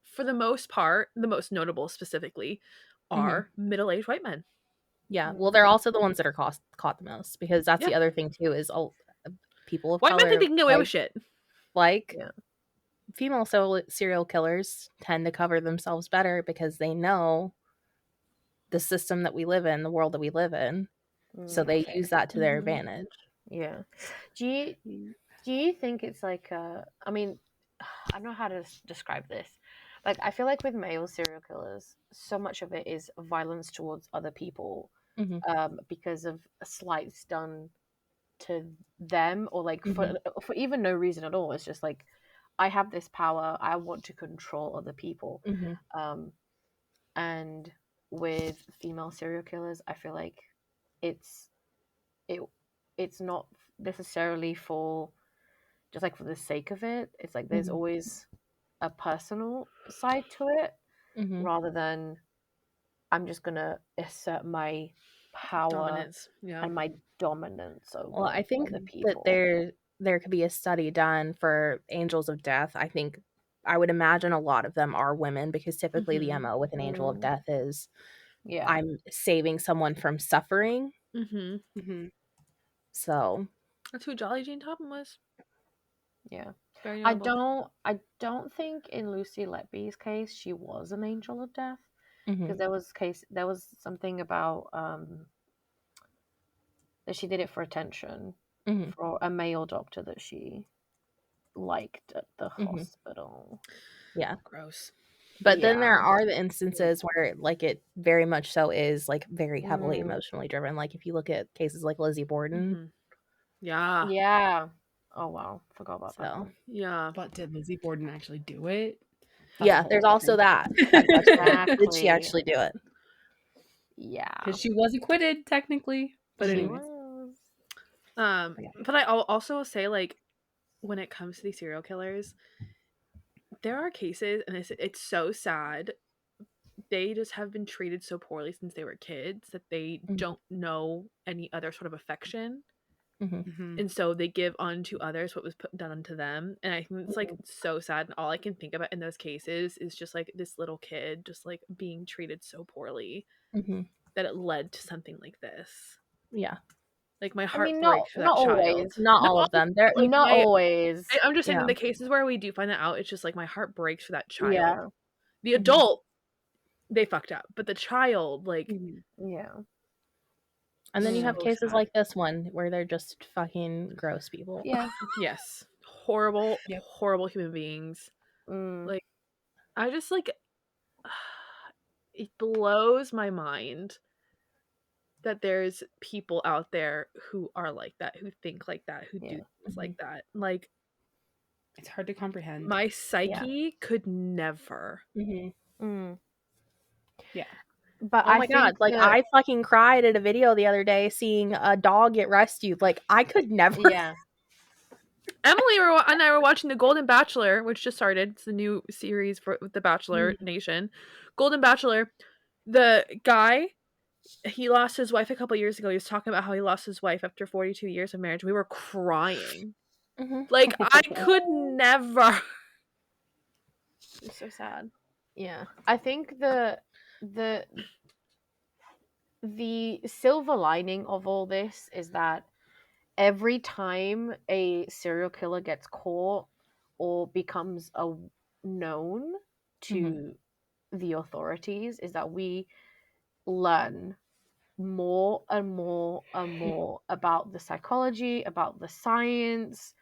[SPEAKER 2] for the most part, the most notable specifically are middle-aged white men.
[SPEAKER 1] Yeah, well, they're also the ones that are caught the most, because that's the
[SPEAKER 2] Yeah.
[SPEAKER 1] other thing too, is people of
[SPEAKER 2] White men
[SPEAKER 1] color
[SPEAKER 2] think they can get away with shit.
[SPEAKER 1] like
[SPEAKER 4] Yeah.
[SPEAKER 1] female serial killers tend to cover themselves better because they know the system that we live in, the world that we live in, so they use that to their advantage.
[SPEAKER 4] Yeah. Do you think it's like I mean, I don't know how to describe this. Like I feel like with male serial killers, so much of it is violence towards other people because of slights done to them, or like for even no reason at all. It's just like I have this power, I want to control other people. And with female serial killers, I feel like it's it's not necessarily for just like for the sake of it. It's like there's always a personal side to it rather than I'm just gonna assert my power
[SPEAKER 2] Dominance. Yeah.
[SPEAKER 4] and my dominance over
[SPEAKER 1] Well, I think
[SPEAKER 4] other
[SPEAKER 1] that
[SPEAKER 4] people.
[SPEAKER 1] there could be a study done for angels of death. I would imagine a lot of them are women, because typically the MO with an angel of death is I'm saving someone from suffering. So
[SPEAKER 2] that's who Jolly Jane Topham was.
[SPEAKER 4] Yeah.
[SPEAKER 2] Very
[SPEAKER 4] I
[SPEAKER 2] notable.
[SPEAKER 4] don't think in Lucy Letby's case she was an angel of death,
[SPEAKER 1] mhm,
[SPEAKER 4] because there was something about that she did it for attention
[SPEAKER 1] mhm,
[SPEAKER 4] for a male doctor that she liked at the
[SPEAKER 1] mhm.
[SPEAKER 4] hospital.
[SPEAKER 1] Yeah.
[SPEAKER 2] Gross.
[SPEAKER 1] But then there
[SPEAKER 4] Yeah.
[SPEAKER 1] are the instances where like it very much so is like very heavily
[SPEAKER 4] Mm.
[SPEAKER 1] emotionally driven. Like if you look at cases like Lizzie Borden.
[SPEAKER 2] Yeah.
[SPEAKER 4] Yeah. Oh wow, forgot about that
[SPEAKER 1] So
[SPEAKER 4] one.
[SPEAKER 2] Yeah.
[SPEAKER 3] But did Lizzie Borden actually do it?
[SPEAKER 4] That's a
[SPEAKER 1] yeah,
[SPEAKER 4] whole
[SPEAKER 1] there's
[SPEAKER 4] other
[SPEAKER 1] also
[SPEAKER 4] thing.
[SPEAKER 1] that question. Did she
[SPEAKER 4] Exactly.
[SPEAKER 1] actually do it?
[SPEAKER 4] Yeah.
[SPEAKER 3] Because she was acquitted technically. But
[SPEAKER 4] She
[SPEAKER 3] anyways.
[SPEAKER 4] was.
[SPEAKER 2] But I'll also say, like, when it comes to these serial killers, there are cases, and it's so sad. They just have been treated so poorly since they were kids that they don't know any other sort of affection. And so they give unto others what was done unto them. And I think it's like so sad. And all I can think about in those cases is just like this little kid just like being treated so poorly that it led to something like this.
[SPEAKER 1] Yeah.
[SPEAKER 2] Like my
[SPEAKER 4] I
[SPEAKER 2] heart
[SPEAKER 4] mean,
[SPEAKER 2] breaks for that
[SPEAKER 4] not
[SPEAKER 2] child.
[SPEAKER 4] always.
[SPEAKER 1] Not all of them. They're
[SPEAKER 2] Like
[SPEAKER 4] Not always.
[SPEAKER 2] I'm just saying, in
[SPEAKER 1] Yeah.
[SPEAKER 2] the cases where we do find that out, it's just like my heart breaks for that child.
[SPEAKER 4] Yeah.
[SPEAKER 2] The adult, they fucked up, but the child, like,
[SPEAKER 4] Yeah.
[SPEAKER 1] And then you have
[SPEAKER 2] so
[SPEAKER 1] cases
[SPEAKER 2] sad.
[SPEAKER 1] like this one where they're just fucking gross people.
[SPEAKER 4] Yeah.
[SPEAKER 2] Yes, horrible, horrible human beings. Like, I just like it blows my mind that there's people out there who are like that, who think like that, who do things like that. Like,
[SPEAKER 3] it's hard to comprehend.
[SPEAKER 2] My psyche could never.
[SPEAKER 4] Yeah. But
[SPEAKER 1] oh my god, like I fucking cried at a video the other day seeing a dog get rescued. Like I could never.
[SPEAKER 4] Yeah.
[SPEAKER 2] Emily and I were watching The Golden Bachelor, which just started. It's the new series for the Bachelor Nation. Golden Bachelor. The guy, he lost his wife a couple years ago. He was talking about how he lost his wife after 42 years of marriage. We were crying. Like I could never. It's so sad.
[SPEAKER 4] Yeah. I think the silver lining of all this is that every time a serial killer gets caught or becomes known to the authorities, is that we learn more and more and more about the psychology, about the science,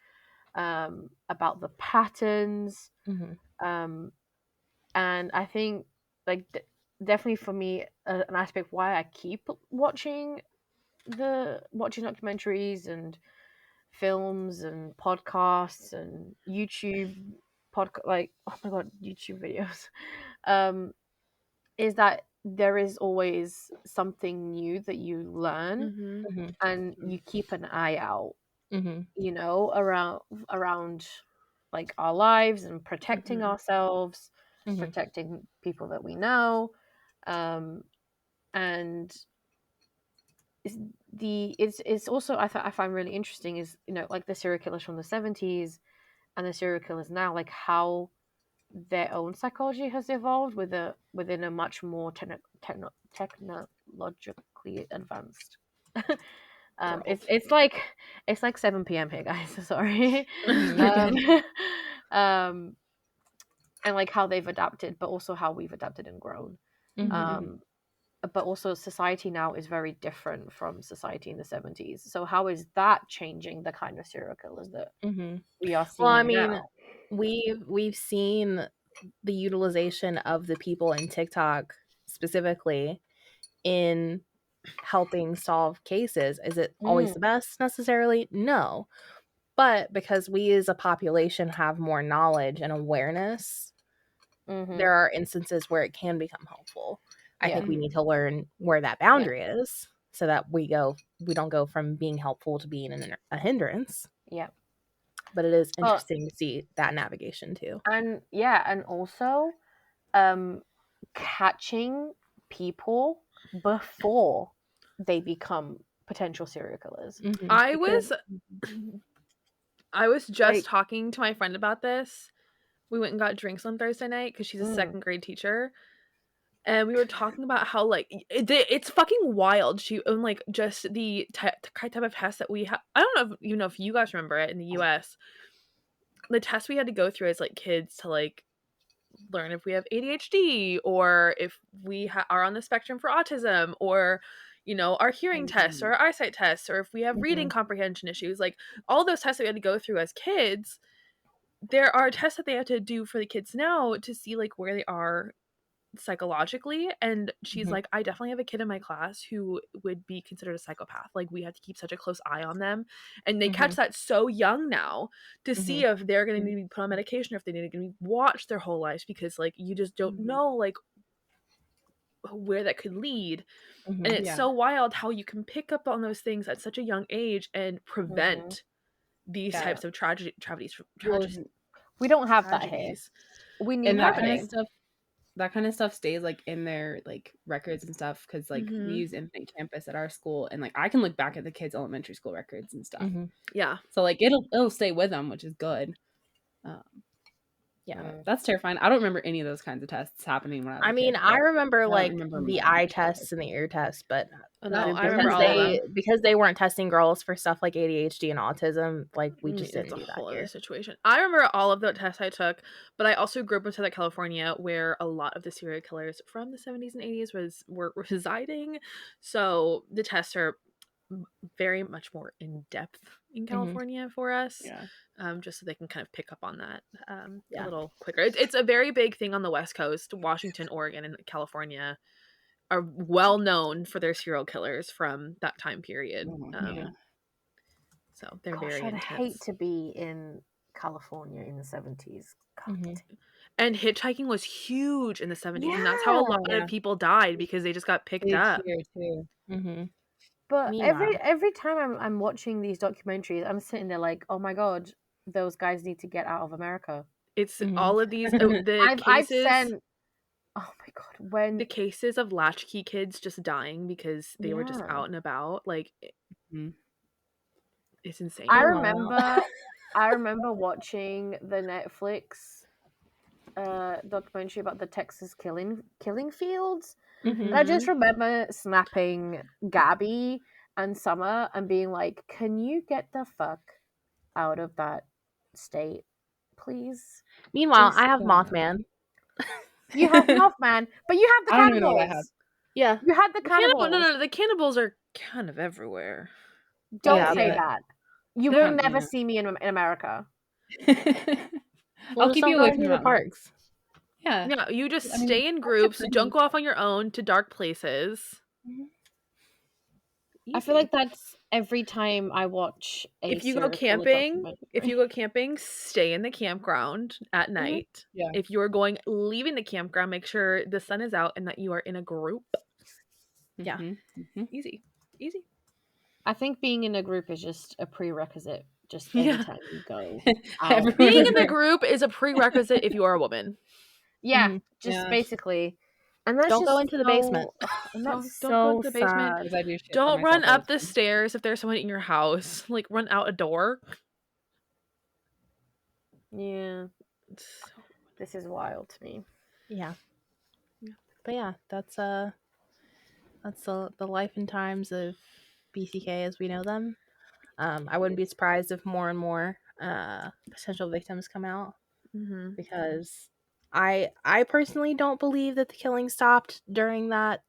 [SPEAKER 4] about the patterns, and I think like definitely for me an aspect why I keep watching documentaries and films and podcasts and YouTube like, oh my god, YouTube videos. Is that there is always something new that you learn, and you keep an eye out, around like our lives and protecting ourselves, protecting people that we know, and it's also I find really interesting is, like the serial killers from the 70s and the serial killers now, like how their own psychology has evolved within a much more technologically advanced. It's like 7 p.m. here, guys. Sorry. Um, and like how they've adapted, but also how we've adapted and grown. But also society now is very different from society in the 70s. So how is that changing the kind of serial killers that we are seeing?
[SPEAKER 1] Well, I mean,
[SPEAKER 4] now?
[SPEAKER 1] we've seen the utilization of the people in TikTok specifically in helping solve cases. Is it always the best necessarily? No. But because we as a population have more knowledge and awareness, there are instances where it can become helpful. I think we need to learn where that boundary is so that we don't go from being helpful to being a hindrance.
[SPEAKER 4] Yeah.
[SPEAKER 1] But it is interesting to see that navigation too.
[SPEAKER 4] And also catching people before they become potential serial killers.
[SPEAKER 2] I was just talking to my friend about this. We went and got drinks on Thursday night because she's a second grade teacher. And we were talking about how, like, it's fucking wild. She owned, like, just the type of test that we have. I don't know if you guys remember it in the US. The test we had to go through as, like, kids to, like, learn if we have ADHD or if we are on the spectrum for autism, or, our hearing tests or our eyesight tests, or if we have reading comprehension issues. Like, all those tests that we had to go through as kids, there are tests that they have to do for the kids now to see, like, where they are psychologically. And she's like, I definitely have a kid in my class who would be considered a psychopath. Like, we have to keep such a close eye on them, and they catch that so young now to see if they're going to need to be put on medication or if they need to be watched their whole lives, because, like, you just don't know, like, where that could lead. And it's so wild how you can pick up on those things at such a young age and prevent these types of tragedies.
[SPEAKER 4] We don't have that here. We need
[SPEAKER 3] that kind of stuff. That kind of stuff stays, like, in their, like, records and stuff, because, like, we use Infinite Campus at our school, and, like, I can look back at the kids' elementary school records and stuff.
[SPEAKER 2] Yeah.
[SPEAKER 3] So, like, it'll stay with them, which is good. That's terrifying. I don't remember any of those kinds of tests happening when I was a kid.
[SPEAKER 1] I remember the eye tests and the ear tests, but
[SPEAKER 2] I remember all of them.
[SPEAKER 1] Because they weren't testing girls for stuff like ADHD and autism, like, we just didn't do that
[SPEAKER 2] whole
[SPEAKER 1] here.
[SPEAKER 2] other situation. I remember all of the tests I took, but I also grew up in Southern California, where a lot of the serial killers from the 70s and 80s were residing. So the tests are very much more in depth in California for us. Just so they can kind of pick up on that a little quicker. It's a very big thing on the West Coast. Washington, Oregon, and California are well known for their serial killers from that time period. So they're very intense.
[SPEAKER 4] I'd hate to be in California in the 70s.
[SPEAKER 2] And hitchhiking was huge in the 70s, and that's how a lot of people died, because they just got picked up.
[SPEAKER 3] Here too.
[SPEAKER 4] But every time I'm watching these documentaries, I'm sitting there like, oh my god, those guys need to get out of America.
[SPEAKER 2] It's all of these cases.
[SPEAKER 4] Oh my god, when
[SPEAKER 2] the cases of latchkey kids just dying because they were just out and about, like, it's insane.
[SPEAKER 4] I remember watching the Netflix documentary about the Texas killing fields. And I just remember snapping Gabby and Summer and being like, can you get the fuck out of that state, please?
[SPEAKER 1] Meanwhile, I have Mothman.
[SPEAKER 4] You have Mothman, but you have the cannibals. I don't even know what I have.
[SPEAKER 1] Yeah.
[SPEAKER 4] You had the cannibals.
[SPEAKER 2] No, the cannibals are kind of everywhere.
[SPEAKER 4] Don't say that. You will never see me in America.
[SPEAKER 3] I'll keep you away from
[SPEAKER 1] the parks.
[SPEAKER 2] Yeah, you just stay in groups. Don't go off on your own to dark places.
[SPEAKER 4] I feel like that's every time I watch a
[SPEAKER 2] If you go camping, stay in the campground at night.
[SPEAKER 3] Yeah.
[SPEAKER 2] If you are leaving the campground, make sure the sun is out and that you are in a group. Yeah. Easy.
[SPEAKER 4] I think being in a group is just a prerequisite. Just anytime you go
[SPEAKER 2] out. Being in a group is a prerequisite if you are a woman.
[SPEAKER 4] Yeah, basically. And that's
[SPEAKER 1] don't go into the basement.
[SPEAKER 4] And that's
[SPEAKER 2] don't go into the basement. Don't run up the stairs if there's someone in your house. Like, run out a door.
[SPEAKER 4] Yeah. This is wild to me.
[SPEAKER 1] Yeah. But yeah, that's the life and times of BTK as we know them. I wouldn't be surprised if more and more potential victims come out, because I personally don't believe that the killing stopped during that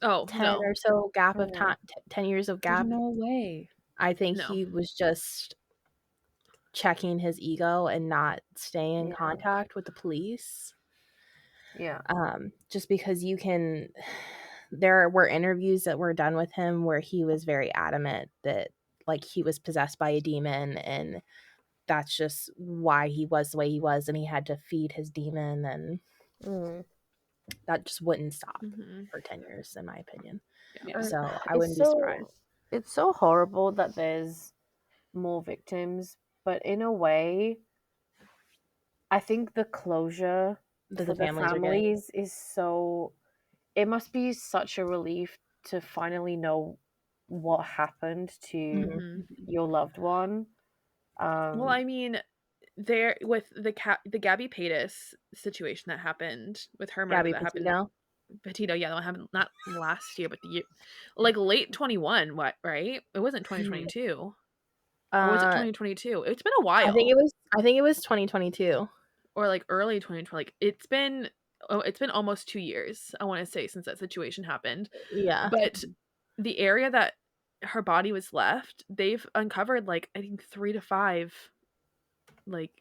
[SPEAKER 1] 10 or so gap of time, 10 years of gap.
[SPEAKER 3] There's no way.
[SPEAKER 1] I think he was just checking his ego and not staying in contact with the police.
[SPEAKER 4] Yeah.
[SPEAKER 1] Just because there were interviews that were done with him where he was very adamant that like he was possessed by a demon, and that's just why he was the way he was, and he had to feed his demon, and that just wouldn't stop for 10 years, in my opinion. Yeah. So I wouldn't be surprised.
[SPEAKER 4] It's so horrible that there's more victims, but in a way, I think the closure for the families is so... It must be such a relief to finally know what happened to your loved one.
[SPEAKER 2] Well, I mean, there with the Gabby Patis situation that happened with her murder, that happened. Petito, yeah, that one happened not last year, but the year, like late 21. What, right? It wasn't 2022. Or was it 2022? It's been a while.
[SPEAKER 1] I think it was 2022
[SPEAKER 2] or like early 2020. Like it's been almost 2 years, I want to say, since that situation happened.
[SPEAKER 1] Yeah.
[SPEAKER 2] But the area that her body was left, they've uncovered like I think 3 to 5 like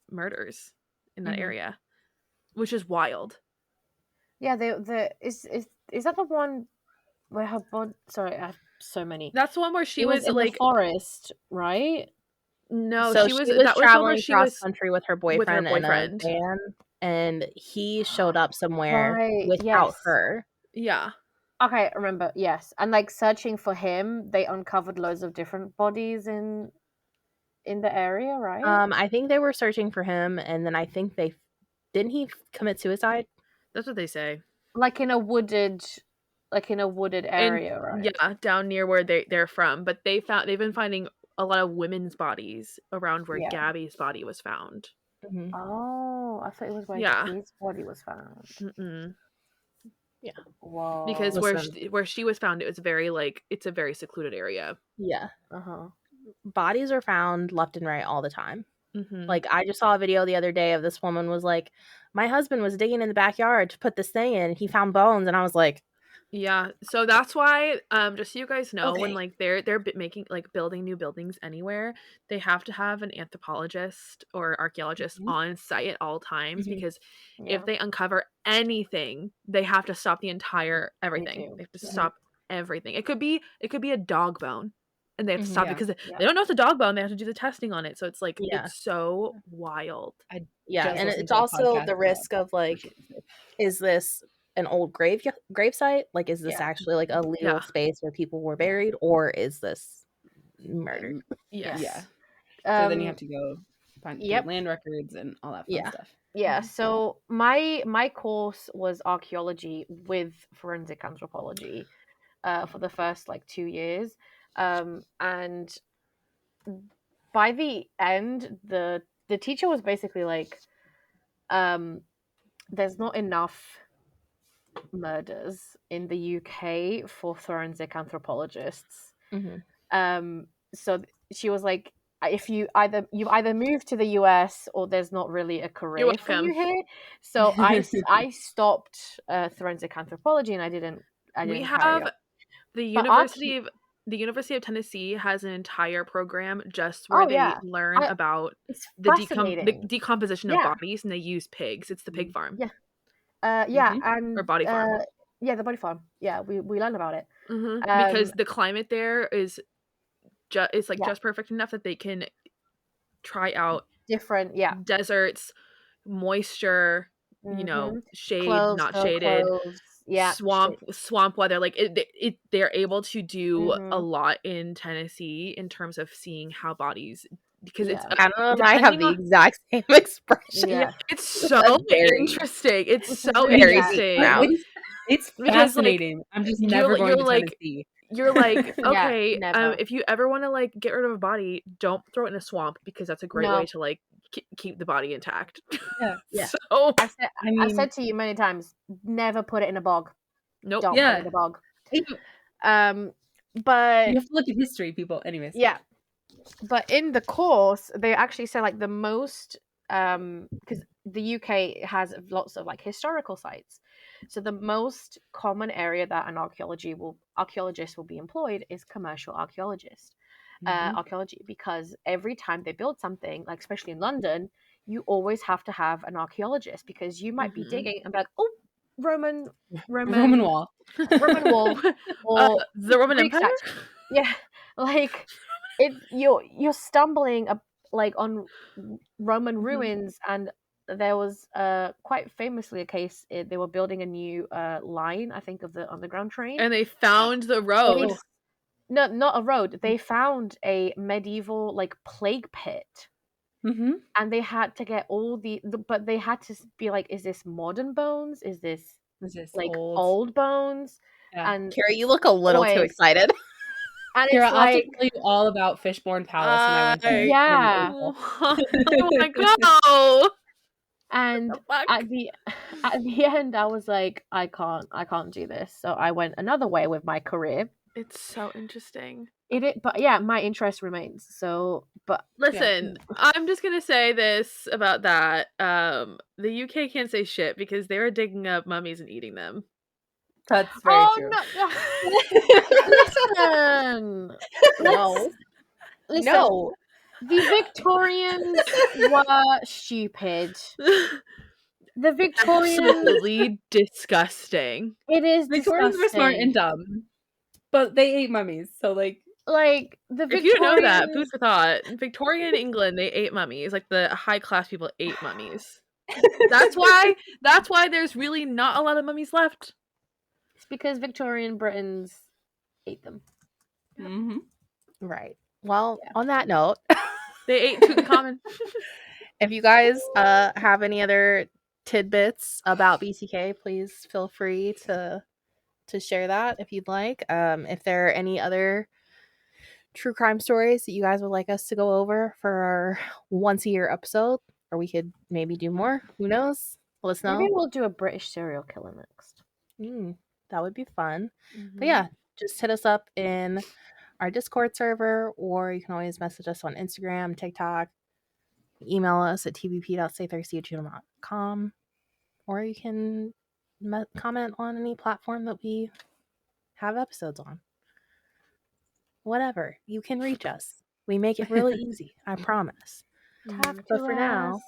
[SPEAKER 2] murders in that area, which is wild.
[SPEAKER 4] Yeah, is that the one where her body... Sorry, I have so many.
[SPEAKER 2] That's the one where she was
[SPEAKER 4] in
[SPEAKER 2] like
[SPEAKER 4] the forest, right?
[SPEAKER 2] No,
[SPEAKER 1] so
[SPEAKER 2] she was
[SPEAKER 1] traveling cross country with her boyfriend in a van, and he showed up somewhere without her.
[SPEAKER 2] Yeah.
[SPEAKER 4] Okay, I remember. Yes, and like searching for him, they uncovered loads of different bodies in the area, right?
[SPEAKER 1] I think they were searching for him, and then I think didn't he commit suicide?
[SPEAKER 2] That's what they say.
[SPEAKER 4] Like in a wooded area, right?
[SPEAKER 2] Yeah, down near where they're from. But they've been finding a lot of women's bodies around where Gabby's body was found.
[SPEAKER 4] Oh, I thought it was where his body was found.
[SPEAKER 1] Yeah.
[SPEAKER 4] Wow.
[SPEAKER 2] Because where she was found, it's a very secluded area.
[SPEAKER 1] Yeah. Bodies are found left and right all the time. Like I just saw a video the other day of this woman was like, my husband was digging in the backyard to put this thing in, he found bones, and I was like,
[SPEAKER 2] yeah. So that's why, just so you guys know, when like they're making like building new buildings anywhere, they have to have an anthropologist or archaeologist on site at all times, because if they uncover anything, they have to stop the entire everything. They have to stop everything. It could be a dog bone, and they have to stop it because they don't know it's a dog bone. They have to do the testing on it. So it's like it's so wild.
[SPEAKER 1] And it's also the risk of like, is this an old grave site? Like, is this actually like a legal space where people were buried, or is this murder?
[SPEAKER 3] Yeah. So then you have to go find land records and all that fun stuff.
[SPEAKER 4] Yeah. So my course was archaeology with forensic anthropology for the first like 2 years, and by the end, the teacher was basically like, there's not enough murders in the UK for forensic anthropologists. So she was like, if you've either moved to the US or there's not really a career for you here. So I stopped forensic anthropology, and I didn't.
[SPEAKER 2] We have the University of the University of Tennessee has an entire program just where they learn about the decomposition of bodies, and they use pigs. It's the pig farm.
[SPEAKER 4] Yeah. And
[SPEAKER 2] or body farm.
[SPEAKER 4] Yeah, the body farm. Yeah, we learned about it.
[SPEAKER 2] Because the climate there is just perfect enough that they can try out
[SPEAKER 4] different
[SPEAKER 2] deserts, moisture, shade,
[SPEAKER 4] clothes,
[SPEAKER 2] not shaded,
[SPEAKER 4] clothes,
[SPEAKER 2] swamp weather. Like they're able to do a lot in Tennessee in terms of seeing how bodies, because it's
[SPEAKER 1] Hannah and I have the exact same expression.
[SPEAKER 4] Yeah,
[SPEAKER 2] it's so interesting. It's so interesting.
[SPEAKER 3] It's fascinating. I'm just never going to Tennessee.
[SPEAKER 2] You're like, okay, if you ever want to like get rid of a body, don't throw it in a swamp, because that's a great way to like keep the body intact.
[SPEAKER 4] Yeah.
[SPEAKER 2] So
[SPEAKER 4] I've said to you many times, never put it in a bog.
[SPEAKER 2] Nope.
[SPEAKER 4] Don't put it in a bog. But
[SPEAKER 3] you have to look at history, people. Anyways.
[SPEAKER 4] Yeah. But in the course, they actually say like the most, because the UK has lots of like historical sites. So the most common area that an archaeologist will be employed is commercial archaeologist. Archaeology, because every time they build something, like especially in London, you always have to have an archaeologist, because you might be digging and be like, oh, Roman
[SPEAKER 3] wall,
[SPEAKER 4] or
[SPEAKER 2] the Roman
[SPEAKER 4] Greek
[SPEAKER 2] Empire.
[SPEAKER 4] Yeah, like you're stumbling like on Roman ruins, and there was quite famously a case. They were building a new line, I think, of the underground train,
[SPEAKER 2] and they found the road.
[SPEAKER 4] No, not a road. They found a medieval like plague pit, and they had to get all but they had to be like, is this modern bones? Is this like old bones?
[SPEAKER 3] Yeah.
[SPEAKER 4] And
[SPEAKER 1] Kira, you look a little too excited.
[SPEAKER 4] And
[SPEAKER 3] Kira,
[SPEAKER 4] it's like,
[SPEAKER 3] I'll tell you all about Fishbourne Palace when I went there.
[SPEAKER 4] Yeah.
[SPEAKER 2] Oh my god.
[SPEAKER 4] And at the end, I was like, I can't do this. So I went another way with my career.
[SPEAKER 2] It's so interesting.
[SPEAKER 4] But yeah, my interest remains. So, but
[SPEAKER 2] listen, I'm just gonna say this about that. The UK can't say shit, because they were digging up mummies and eating them.
[SPEAKER 3] That's very true.
[SPEAKER 4] No. Listen. No. The Victorians were stupid. The Victorians,
[SPEAKER 2] absolutely disgusting.
[SPEAKER 4] It is
[SPEAKER 3] Victorians
[SPEAKER 4] disgusting.
[SPEAKER 3] were smart and dumb, but they ate mummies. So like
[SPEAKER 4] the Victorians.
[SPEAKER 2] If you know that, food for thought. In Victorian England, they ate mummies. Like the high class people ate mummies. That's why there's really not a lot of mummies left.
[SPEAKER 4] It's because Victorian Britons ate them.
[SPEAKER 1] Right. Well, on that note,
[SPEAKER 2] they ate Tutankhamun.
[SPEAKER 1] If you guys have any other tidbits about BTK, please feel free to share that if you'd like. If there are any other true crime stories that you guys would like us to go over for our once-a-year episode, or we could maybe do more. Who knows? Let us know.
[SPEAKER 4] Maybe we'll do a British serial killer next.
[SPEAKER 1] That would be fun. But yeah, just hit us up in our Discord server, or you can always message us on Instagram, TikTok, email us at tvp.staythirsty@gmail.com, or you can comment on any platform that we have episodes on. Whatever, you can reach us. We make it really easy, I promise.
[SPEAKER 4] Talk
[SPEAKER 1] but
[SPEAKER 4] to
[SPEAKER 1] for
[SPEAKER 4] us.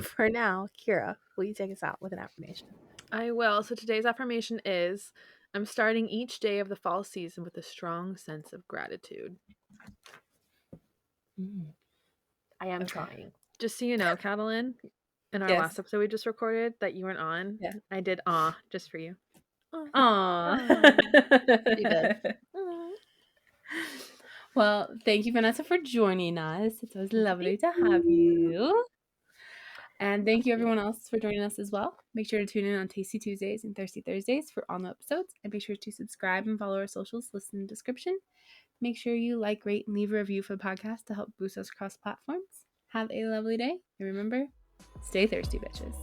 [SPEAKER 1] for now, Kira, will you take us out with an affirmation?
[SPEAKER 2] I will. So today's affirmation is, I'm starting each day of the fall season with a strong sense of gratitude.
[SPEAKER 4] I am trying.
[SPEAKER 2] Just so you know, Katalyn, in our last episode we just recorded that you weren't on, I did just for you.
[SPEAKER 3] Aww.
[SPEAKER 1] You did.
[SPEAKER 3] Well, thank you, Vanessa, for joining us. It was lovely to have you. And thank you, everyone else, for joining us as well. Make sure to tune in on Tasty Tuesdays and Thirsty Thursdays for all new episodes. And be sure to subscribe and follow our socials listed in the description. Make sure you like, rate, and leave a review for the podcast to help boost us across platforms. Have a lovely day. And remember, stay thirsty, bitches.